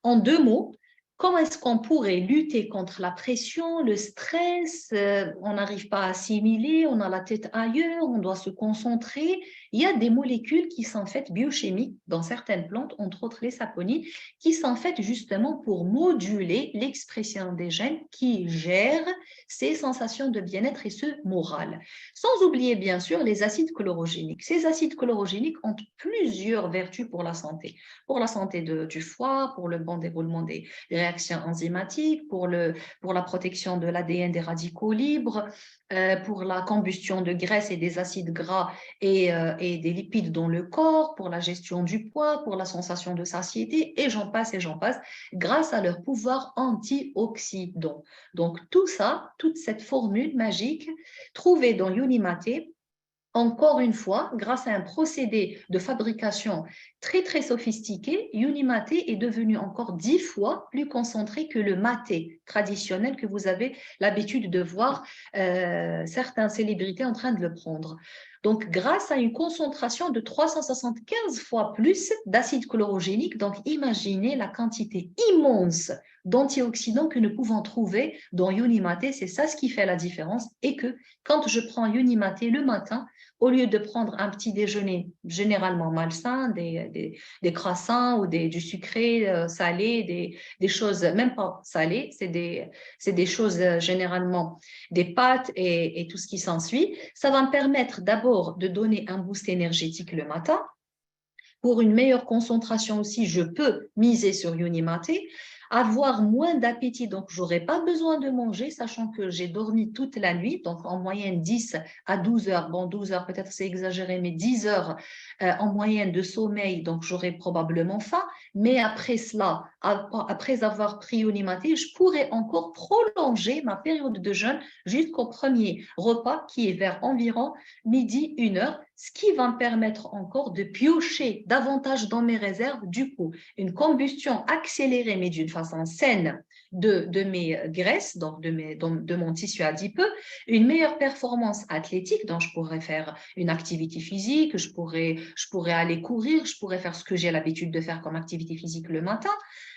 en deux mots, comment est-ce qu'on pourrait lutter contre la pression, le stress, on n'arrive pas à assimiler, on a la tête ailleurs, on doit se concentrer. Il y a des molécules qui sont faites biochimiques dans certaines plantes, entre autres les saponines, qui sont faites justement pour moduler l'expression des gènes qui gèrent ces sensations de bien-être et ce moral. Sans oublier bien sûr les acides chlorogéniques. Ces acides chlorogéniques ont plusieurs vertus pour la santé du foie, pour le bon déroulement des réactions enzymatiques, pour la protection de l'ADN des radicaux libres, pour la combustion de graisse et des acides gras et des lipides dans le corps, pour la gestion du poids, pour la sensation de satiété, et j'en passe, grâce à leur pouvoir antioxydant. Donc tout ça, toute cette formule magique trouvée dans Unimaté, encore une fois, grâce à un procédé de fabrication très très sophistiqué, Unimaté est devenu encore 10 fois plus concentré que le maté traditionnel que vous avez l'habitude de voir certaines célébrités en train de le prendre. Donc, grâce à une concentration de 375 fois plus d'acide chlorogénique, donc imaginez la quantité immense d'antioxydants que nous pouvons trouver dans Unimaté. C'est ça ce qui fait la différence. Et que quand je prends Unimaté le matin, au lieu de prendre un petit déjeuner généralement malsain, des croissants ou du sucré salé, des choses même pas salées, c'est des choses généralement des pâtes et tout ce qui s'ensuit. Ça va me permettre d'abord de donner un boost énergétique le matin. Pour une meilleure concentration aussi, je peux miser sur Unimaté, avoir moins d'appétit, donc je n'aurai pas besoin de manger, sachant que j'ai dormi toute la nuit, donc en moyenne 10 à 12 heures, bon 12 heures peut-être c'est exagéré, mais 10 heures en moyenne de sommeil, donc j'aurai probablement faim, mais après cela, après avoir pris Unimaté, je pourrais encore prolonger ma période de jeûne jusqu'au premier repas qui est vers environ midi, 1 heure, ce qui va me permettre encore de piocher davantage dans mes réserves, du coup, une combustion accélérée, mais d'une façon saine de mes graisses, donc de mon tissu adipeux, une meilleure performance athlétique, donc je pourrais faire une activité physique, je pourrais aller courir, je pourrais faire ce que j'ai l'habitude de faire comme activité physique le matin,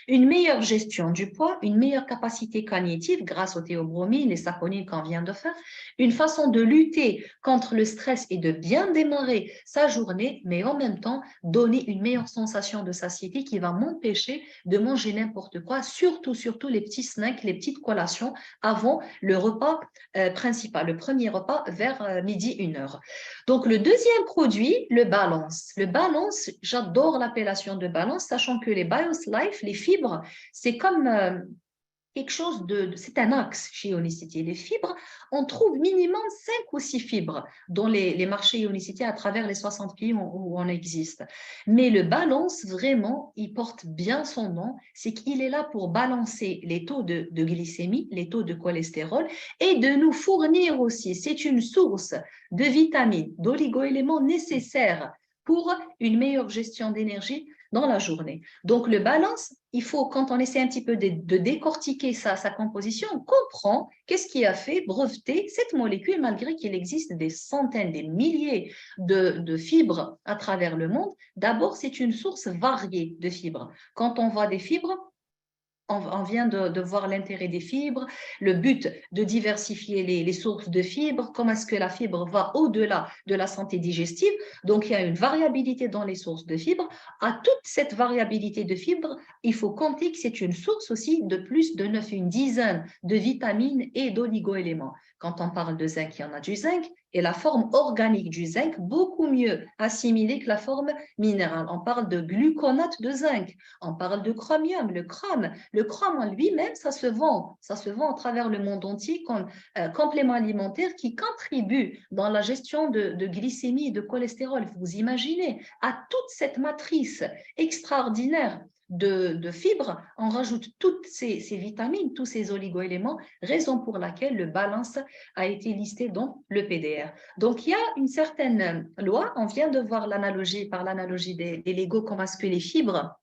une meilleure gestion du poids, une meilleure capacité cognitive grâce aux théobromines, les saponines qu'on vient de faire, une façon de lutter contre le stress et de bien démarrer sa journée, mais en même temps donner une meilleure sensation de satiété qui va m'empêcher de manger n'importe quoi, surtout les petits snacks, les petites collations avant le repas principal, le premier repas vers midi, 1 heure. Donc le deuxième produit, le balance. Le balance, j'adore l'appellation de balance, sachant que les BioSlife, les fibres, c'est comme quelque chose c'est un axe chez Ionicity. Les fibres, on trouve minimum 5 ou 6 fibres dans les marchés Ionicity à travers les 60 pays où on existe. Mais le balance, vraiment, il porte bien son nom, c'est qu'il est là pour balancer les taux de glycémie, les taux de cholestérol et de nous fournir aussi, c'est une source de vitamines, d'oligo-éléments nécessaires pour une meilleure gestion d'énergie dans la journée. Donc, le balance, il faut, quand on essaie un petit peu de décortiquer sa composition, on comprend qu'est-ce qui a fait breveter cette molécule, malgré qu'il existe des centaines, des milliers de fibres à travers le monde. D'abord, c'est une source variée de fibres. Quand on voit des fibres, on vient de voir l'intérêt des fibres, le but de diversifier les sources de fibres, comment est-ce que la fibre va au-delà de la santé digestive. Donc, il y a une variabilité dans les sources de fibres. À toute cette variabilité de fibres, il faut compter que c'est une source aussi de plus de 9, une dizaine de vitamines et d'oligo-éléments. Quand on parle de zinc, il y en a du zinc et la forme organique du zinc, beaucoup mieux assimilée que la forme minérale. On parle de gluconate de zinc, on parle de chromium, le chrome. Le chrome en lui-même, ça se vend à travers le monde entier comme complément alimentaire qui contribue dans la gestion de glycémie et de cholestérol. Vous imaginez, à toute cette matrice extraordinaire de fibres, on rajoute toutes ces vitamines, tous ces oligo-éléments, raison pour laquelle le balance a été listé dans le PDR. Donc, il y a une certaine loi, on vient de voir l'analogie par l'analogie des Legos, comment est-ce que les fibres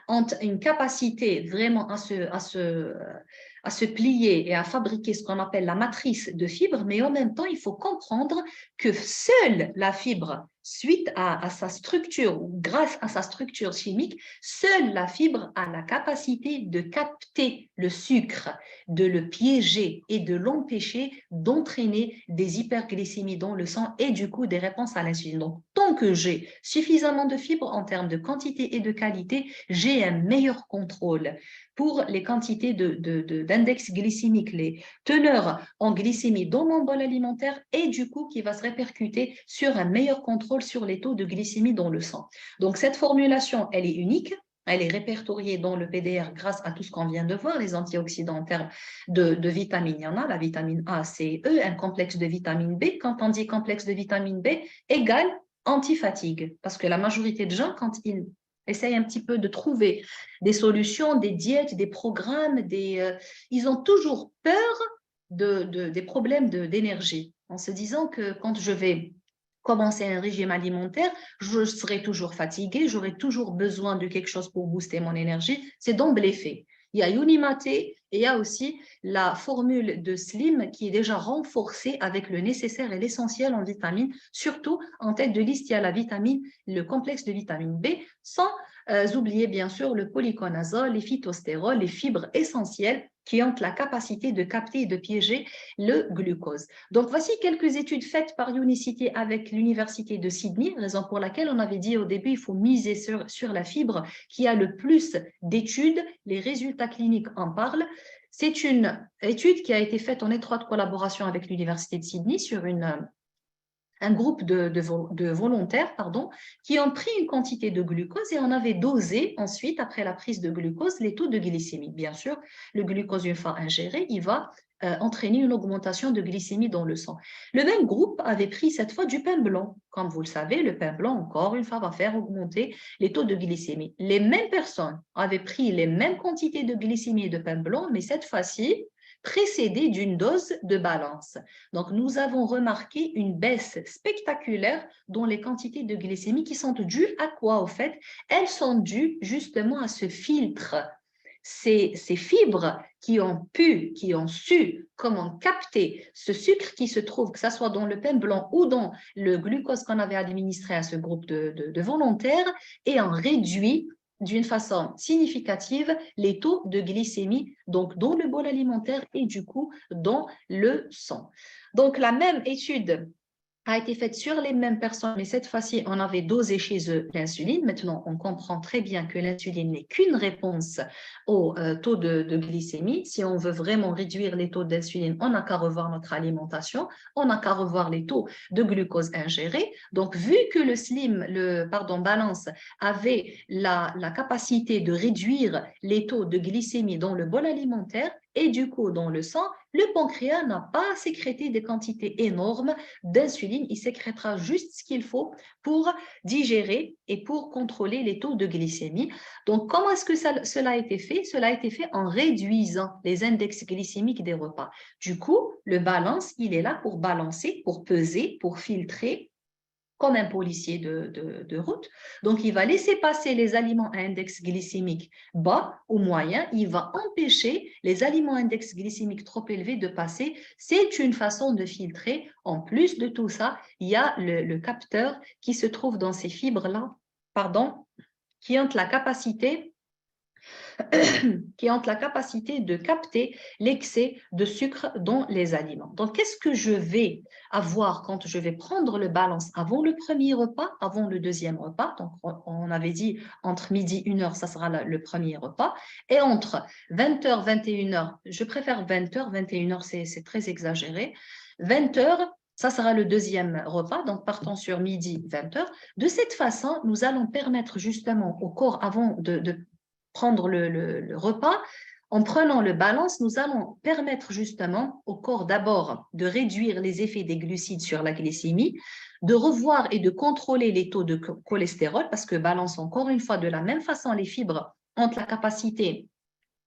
ont une capacité vraiment à se plier et à fabriquer ce qu'on appelle la matrice de fibres, mais en même temps, il faut comprendre que seule la fibre, suite à sa structure ou grâce à sa structure chimique, seule la fibre a la capacité de capter le sucre, de le piéger et de l'empêcher d'entraîner des hyperglycémies dans le sang et du coup des réponses à l'insuline. Donc, tant que j'ai suffisamment de fibres en termes de quantité et de qualité, j'ai un meilleur contrôle pour les quantités d'index glycémique, les teneurs en glycémie dans mon bol alimentaire et du coup qui va se répercuter sur un meilleur contrôle sur les taux de glycémie dans le sang. Donc cette formulation, elle est unique. Elle est répertoriée dans le PDR grâce à tout ce qu'on vient de voir, les antioxydants en termes de vitamines. Il y en a, la vitamine A, C, E, un complexe de vitamine B. Quand on dit complexe de vitamine B, égale anti-fatigue. Parce que la majorité de gens, quand ils essayent un petit peu de trouver des solutions, des diètes, des programmes, ils ont toujours peur des problèmes d'énergie, en se disant que quand je vais commencer un régime alimentaire, je serai toujours fatiguée, j'aurai toujours besoin de quelque chose pour booster mon énergie. C'est d'emblée fait. Il y a Unimate et il y a aussi la formule de Slim qui est déjà renforcée avec le nécessaire et l'essentiel en vitamines. Surtout, en tête de liste, il y a la vitamine, le complexe de vitamine B, sans oublier bien sûr le polyconazole, les phytostérols, les fibres essentielles qui ont la capacité de capter et de piéger le glucose. Donc, voici quelques études faites par Unicity avec l'Université de Sydney, raison pour laquelle on avait dit au début, il faut miser sur la fibre qui a le plus d'études. Les résultats cliniques en parlent. C'est une étude qui a été faite en étroite collaboration avec l'Université de Sydney sur un groupe de volontaires qui ont pris une quantité de glucose et on avait dosé ensuite, après la prise de glucose, les taux de glycémie. Bien sûr, le glucose, une fois ingéré, il va entraîner une augmentation de glycémie dans le sang. Le même groupe avait pris cette fois du pain blanc. Comme vous le savez, le pain blanc, encore une fois, va faire augmenter les taux de glycémie. Les mêmes personnes avaient pris les mêmes quantités de glycémie et de pain blanc, mais cette fois-ci, précédée d'une dose de balance. Donc, nous avons remarqué une baisse spectaculaire dans les quantités de glycémie qui sont dues à quoi, au fait? Elles sont dues justement à ce filtre. Ces fibres qui ont su comment capter ce sucre qui se trouve, que ce soit dans le pain blanc ou dans le glucose qu'on avait administré à ce groupe de volontaires, et ont réduit d'une façon significative les taux de glycémie, donc dans le bol alimentaire et du coup dans le sang. Donc la même étude a été faite sur les mêmes personnes, mais cette fois-ci, on avait dosé chez eux l'insuline. Maintenant, on comprend très bien que l'insuline n'est qu'une réponse au taux de glycémie. Si on veut vraiment réduire les taux d'insuline, on n'a qu'à revoir notre alimentation, on n'a qu'à revoir les taux de glucose ingérés. Donc, vu que balance avait la capacité de réduire les taux de glycémie dans le bol alimentaire et du coup dans le sang, le pancréas n'a pas sécrété des quantités énormes d'insuline, il sécrétera juste ce qu'il faut pour digérer et pour contrôler les taux de glycémie. Donc, comment est-ce que cela a été fait? Cela a été fait en réduisant les index glycémiques des repas. Du coup, le balance, il est là pour balancer, pour peser, pour filtrer comme un policier de route. Donc, il va laisser passer les aliments à index glycémique bas ou moyen. Il va empêcher les aliments à index glycémique trop élevé de passer. C'est une façon de filtrer. En plus de tout ça, il y a le capteur qui se trouve dans ces fibres-là, pardon, qui ont la capacité de capter l'excès de sucre dans les aliments. Donc, qu'est-ce que je vais avoir quand je vais prendre le balance avant le premier repas, avant le deuxième repas? Donc, on avait dit entre midi et 1h, ça sera le premier repas. Et entre 20h, 21h, je préfère 20h, 21h, c'est très exagéré. 20h, ça sera le deuxième repas, donc partons sur midi, 20h. De cette façon, nous allons permettre justement au corps, avant de prendre le repas, en prenant le balance, nous allons permettre justement au corps d'abord de réduire les effets des glucides sur la glycémie, de revoir et de contrôler les taux de cholestérol, parce que balance, encore une fois, de la même façon, les fibres ont la capacité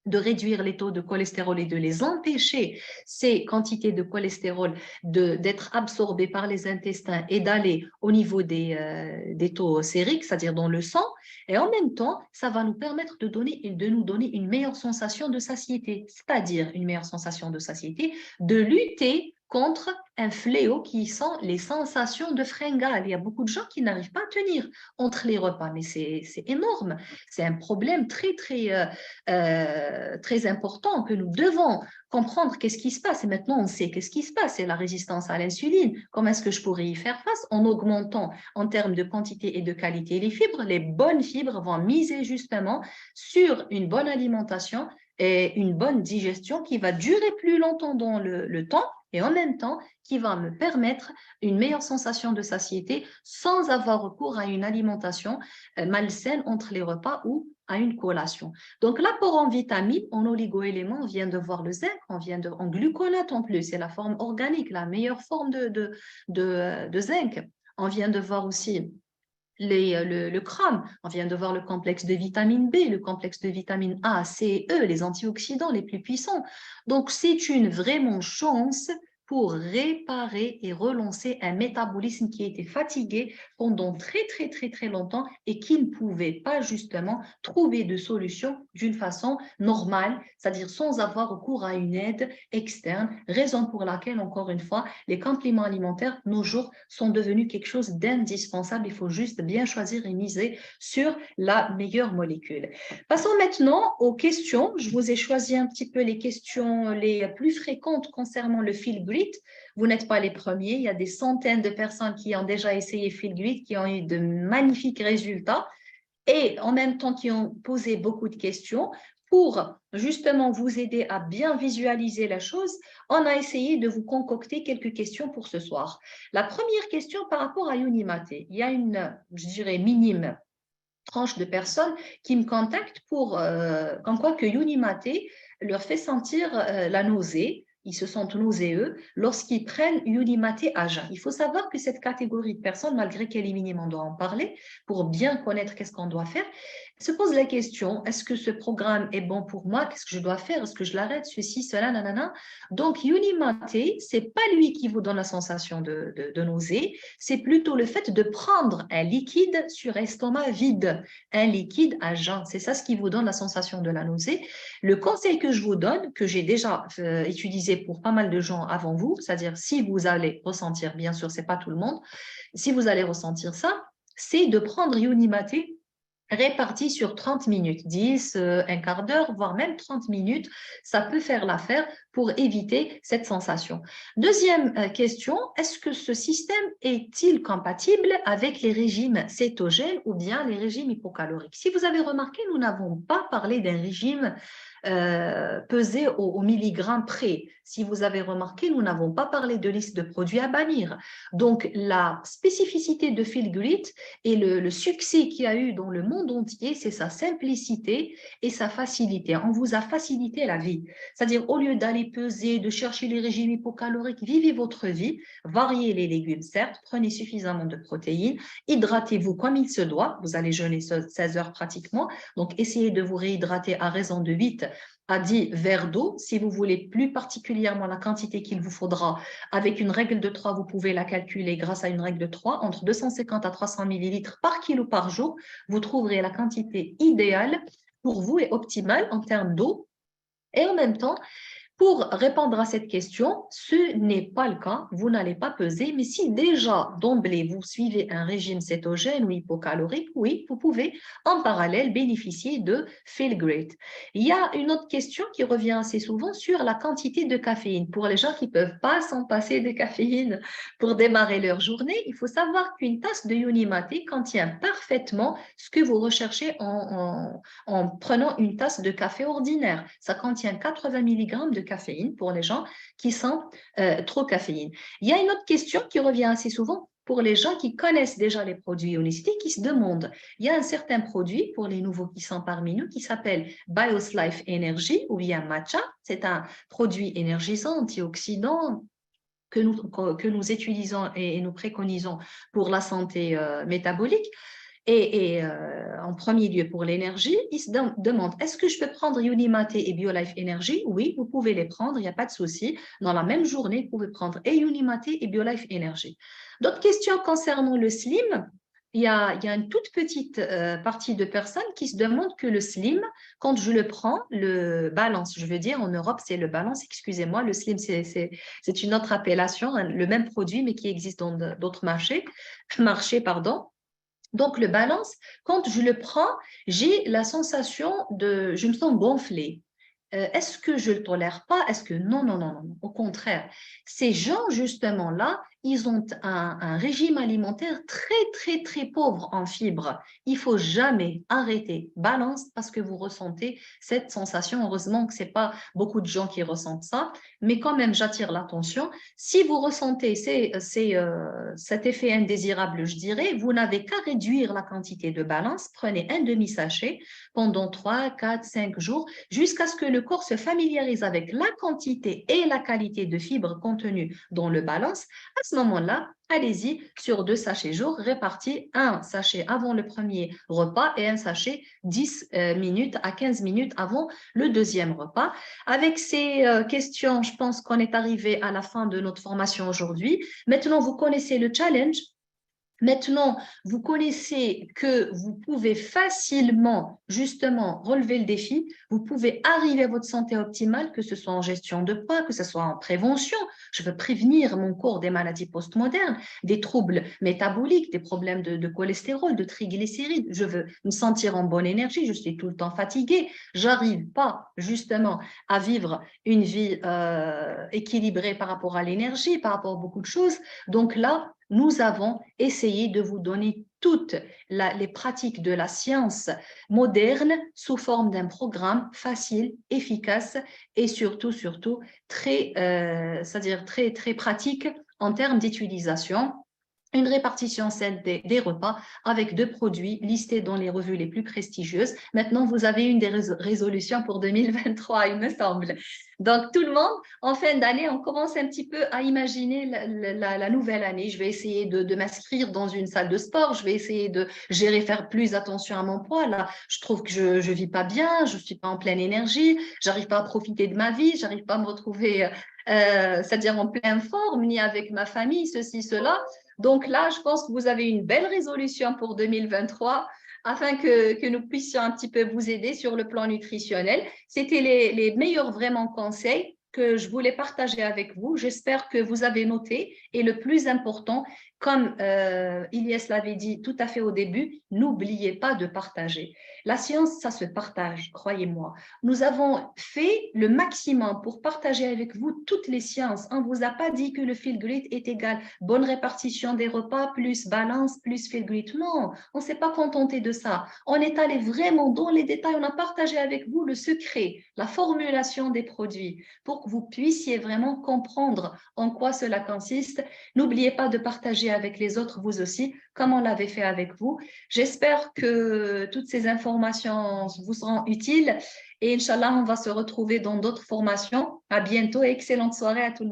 de réduire les taux de cholestérol et de les empêcher, ces quantités de cholestérol, d'être absorbées par les intestins et d'aller au niveau des taux sériques, c'est-à-dire dans le sang. Et en même temps, ça va nous permettre de nous donner une meilleure sensation de satiété, c'est-à-dire une meilleure sensation de satiété, de lutter contre un fléau qui sont les sensations de fringale. Il y a beaucoup de gens qui n'arrivent pas à tenir entre les repas, mais c'est énorme. C'est un problème très important que nous devons comprendre qu'est-ce qui se passe. Et maintenant, on sait qu'est-ce qui se passe. C'est la résistance à l'insuline. Comment est-ce que je pourrais y faire face? En augmentant en termes de quantité et de qualité les fibres. Les bonnes fibres vont miser justement sur une bonne alimentation et une bonne digestion qui va durer plus longtemps dans le temps et en même temps qui va me permettre une meilleure sensation de satiété sans avoir recours à une alimentation malsaine entre les repas ou à une collation. Donc, l'apport en vitamines, en oligo-éléments, on vient de voir le zinc, en gluconate en plus, c'est la forme organique, la meilleure forme de zinc. On vient de voir aussi le chrome, on vient de voir le complexe de vitamine B, le complexe de vitamine A, C, E, les antioxydants les plus puissants. Donc, c'est une vraiment chance pour réparer et relancer un métabolisme qui était fatigué pendant très longtemps et qui ne pouvait pas justement trouver de solution d'une façon normale, c'est-à-dire sans avoir recours à une aide externe, raison pour laquelle, encore une fois, les compléments alimentaires, nos jours, sont devenus quelque chose d'indispensable. Il faut juste bien choisir et miser sur la meilleure molécule. Passons maintenant aux questions. Je vous ai choisi un petit peu les questions les plus fréquentes concernant le feel grit. Vous n'êtes pas les premiers. Il y a des centaines de personnes qui ont déjà essayé feel grit, qui ont eu de magnifiques résultats et en même temps qui ont posé beaucoup de questions. Pour justement vous aider à bien visualiser la chose, on a essayé de vous concocter quelques questions pour ce soir. La première question par rapport à Unimate. Il y a une, je dirais, minime tranche de personnes qui me contactent pour, comme quoi que Unimate leur fait sentir la nausée. Ils se sentent nauséeux lorsqu'ils prennent Unimate à jeun. Il faut savoir que cette catégorie de personnes, malgré qu'elle est minime, on doit en parler pour bien connaître qu'est-ce qu'on doit faire, se pose la question, est-ce que ce programme est bon pour moi? Qu'est-ce que je dois faire? Est-ce que je l'arrête? Ceci, cela, nanana. Donc, Unimate, c'est pas lui qui vous donne la sensation de nausée, c'est plutôt le fait de prendre un liquide sur estomac vide, un liquide à jeun. C'est ça ce qui vous donne la sensation de la nausée. Le conseil que je vous donne, que j'ai déjà utilisé pour pas mal de gens avant vous, c'est-à-dire si vous allez ressentir, bien sûr, c'est pas tout le monde, si vous allez ressentir ça, c'est de prendre Unimate réparti sur 30 minutes, 10, un quart d'heure, voire même 30 minutes, ça peut faire l'affaire pour éviter cette sensation. Deuxième question, est-ce que ce système est-il compatible avec les régimes cétogènes ou bien les régimes hypocaloriques? Si vous avez remarqué, nous n'avons pas parlé d'un régime pesé au milligramme près. Si vous avez remarqué, nous n'avons pas parlé de liste de produits à bannir. Donc, la spécificité de Feel Grit et le succès qu'il y a eu dans le monde entier, c'est sa simplicité et sa facilité. On vous a facilité la vie. C'est-à-dire, au lieu d'aller peser, de chercher les régimes hypocaloriques, vivez votre vie, variez les légumes, certes, prenez suffisamment de protéines, hydratez-vous comme il se doit. Vous allez jeûner 16 heures pratiquement, donc essayez de vous réhydrater à raison de 8 a dit verre d'eau. Si vous voulez plus particulièrement la quantité qu'il vous faudra, avec une règle de 3, vous pouvez la calculer grâce à une règle de 3, entre 250 à 300 millilitres par kilo par jour, vous trouverez la quantité idéale pour vous et optimale en termes d'eau. Et en même temps, pour répondre à cette question, ce n'est pas le cas, vous n'allez pas peser, mais si déjà d'emblée vous suivez un régime cétogène ou hypocalorique, oui, vous pouvez en parallèle bénéficier de Feel Great. Il y a une autre question qui revient assez souvent sur la quantité de caféine. Pour les gens qui ne peuvent pas s'en passer de caféine pour démarrer leur journée, il faut savoir qu'une tasse de Yoni Maté contient parfaitement ce que vous recherchez en prenant une tasse de café ordinaire. Ça contient 80 mg de caféine pour les gens qui sont trop caféine. Il y a une autre question qui revient assez souvent pour les gens qui connaissent déjà les produits Unicity, qui se demandent, il y a un certain produit pour les nouveaux qui sont parmi nous qui s'appelle BioSlife Energy ou bien Matcha. C'est un produit énergisant, antioxydant, que nous utilisons et nous préconisons pour la santé métabolique. Et en premier lieu, pour l'énergie, ils se demandent, est-ce que je peux prendre Unimaté et BioLife Energy? Oui, vous pouvez les prendre, il n'y a pas de souci. Dans la même journée, vous pouvez prendre et Unimaté et BioLife Energy. D'autres questions concernant le slim? Il y a une toute petite partie de personnes qui se demandent que le slim, quand je le prends, le balance, je veux dire, en Europe, c'est le balance, excusez-moi, le slim, c'est une autre appellation, hein, le même produit, mais qui existe dans d'autres marchés, pardon. Donc, le balance, quand je le prends, j'ai la sensation je me sens gonflée. Est-ce que je ne le tolère pas? Est-ce que non, non, non, non, au contraire. Ces gens, justement, là, ils ont un régime alimentaire très, très, très pauvre en fibres. Il ne faut jamais arrêter balance parce que vous ressentez cette sensation. Heureusement que ce n'est pas beaucoup de gens qui ressentent ça, mais quand même, j'attire l'attention. Si vous ressentez cet effet indésirable, je dirais, vous n'avez qu'à réduire la quantité de balance. Prenez un demi-sachet pendant 3, 4, 5 jours jusqu'à ce que le corps se familiarise avec la quantité et la qualité de fibres contenues dans le balance. À ce moment-là, allez-y sur 2 sachets jour répartis, un sachet avant le premier repas et un sachet 10 minutes à 15 minutes avant le deuxième repas. Avec ces questions, je pense qu'on est arrivé à la fin de notre formation aujourd'hui. Maintenant, vous connaissez le challenge. Maintenant, vous connaissez que vous pouvez facilement, justement, relever le défi. Vous pouvez arriver à votre santé optimale, que ce soit en gestion de poids, que ce soit en prévention. Je veux prévenir mon corps des maladies postmodernes, des troubles métaboliques, des problèmes de cholestérol, de triglycérides. Je veux me sentir en bonne énergie. Je suis tout le temps fatiguée. J'arrive pas, justement, à vivre une vie équilibrée par rapport à l'énergie, par rapport à beaucoup de choses. Donc là, nous avons essayé de vous donner toutes les pratiques de la science moderne sous forme d'un programme facile, efficace et surtout très, c'est-à-dire très, très pratique en termes d'utilisation. Une répartition saine des repas avec 2 produits listés dans les revues les plus prestigieuses. Maintenant, vous avez une des résolutions pour 2023, il me semble. Donc, tout le monde, en fin d'année, on commence un petit peu à imaginer la nouvelle année. Je vais essayer de m'inscrire dans une salle de sport. Je vais essayer de gérer, faire plus attention à mon poids. Là, je trouve que je ne vis pas bien, je ne suis pas en pleine énergie, j'arrive pas à profiter de ma vie, j'arrive pas à me retrouver, c'est-à-dire en pleine forme, ni avec ma famille, ceci, cela. Donc là, je pense que vous avez une belle résolution pour 2023 afin que nous puissions un petit peu vous aider sur le plan nutritionnel. C'était les meilleurs vraiment conseils que je voulais partager avec vous. J'espère que vous avez noté. Et le plus important, comme Ilyes l'avait dit tout à fait au début, n'oubliez pas de partager. La science, ça se partage, croyez-moi. Nous avons fait le maximum pour partager avec vous toutes les sciences. On ne vous a pas dit que le feel great est égal bonne répartition des repas, plus balance, plus feel great. Non, on ne s'est pas contenté de ça. On est allé vraiment dans les détails. On a partagé avec vous le secret, la formulation des produits pour que vous puissiez vraiment comprendre en quoi cela consiste. N'oubliez pas de partager avec les autres, vous aussi, comme on l'avait fait avec vous. J'espère que toutes ces informations vous seront utiles et Inch'Allah, on va se retrouver dans d'autres formations. À bientôt et excellente soirée à tout le monde.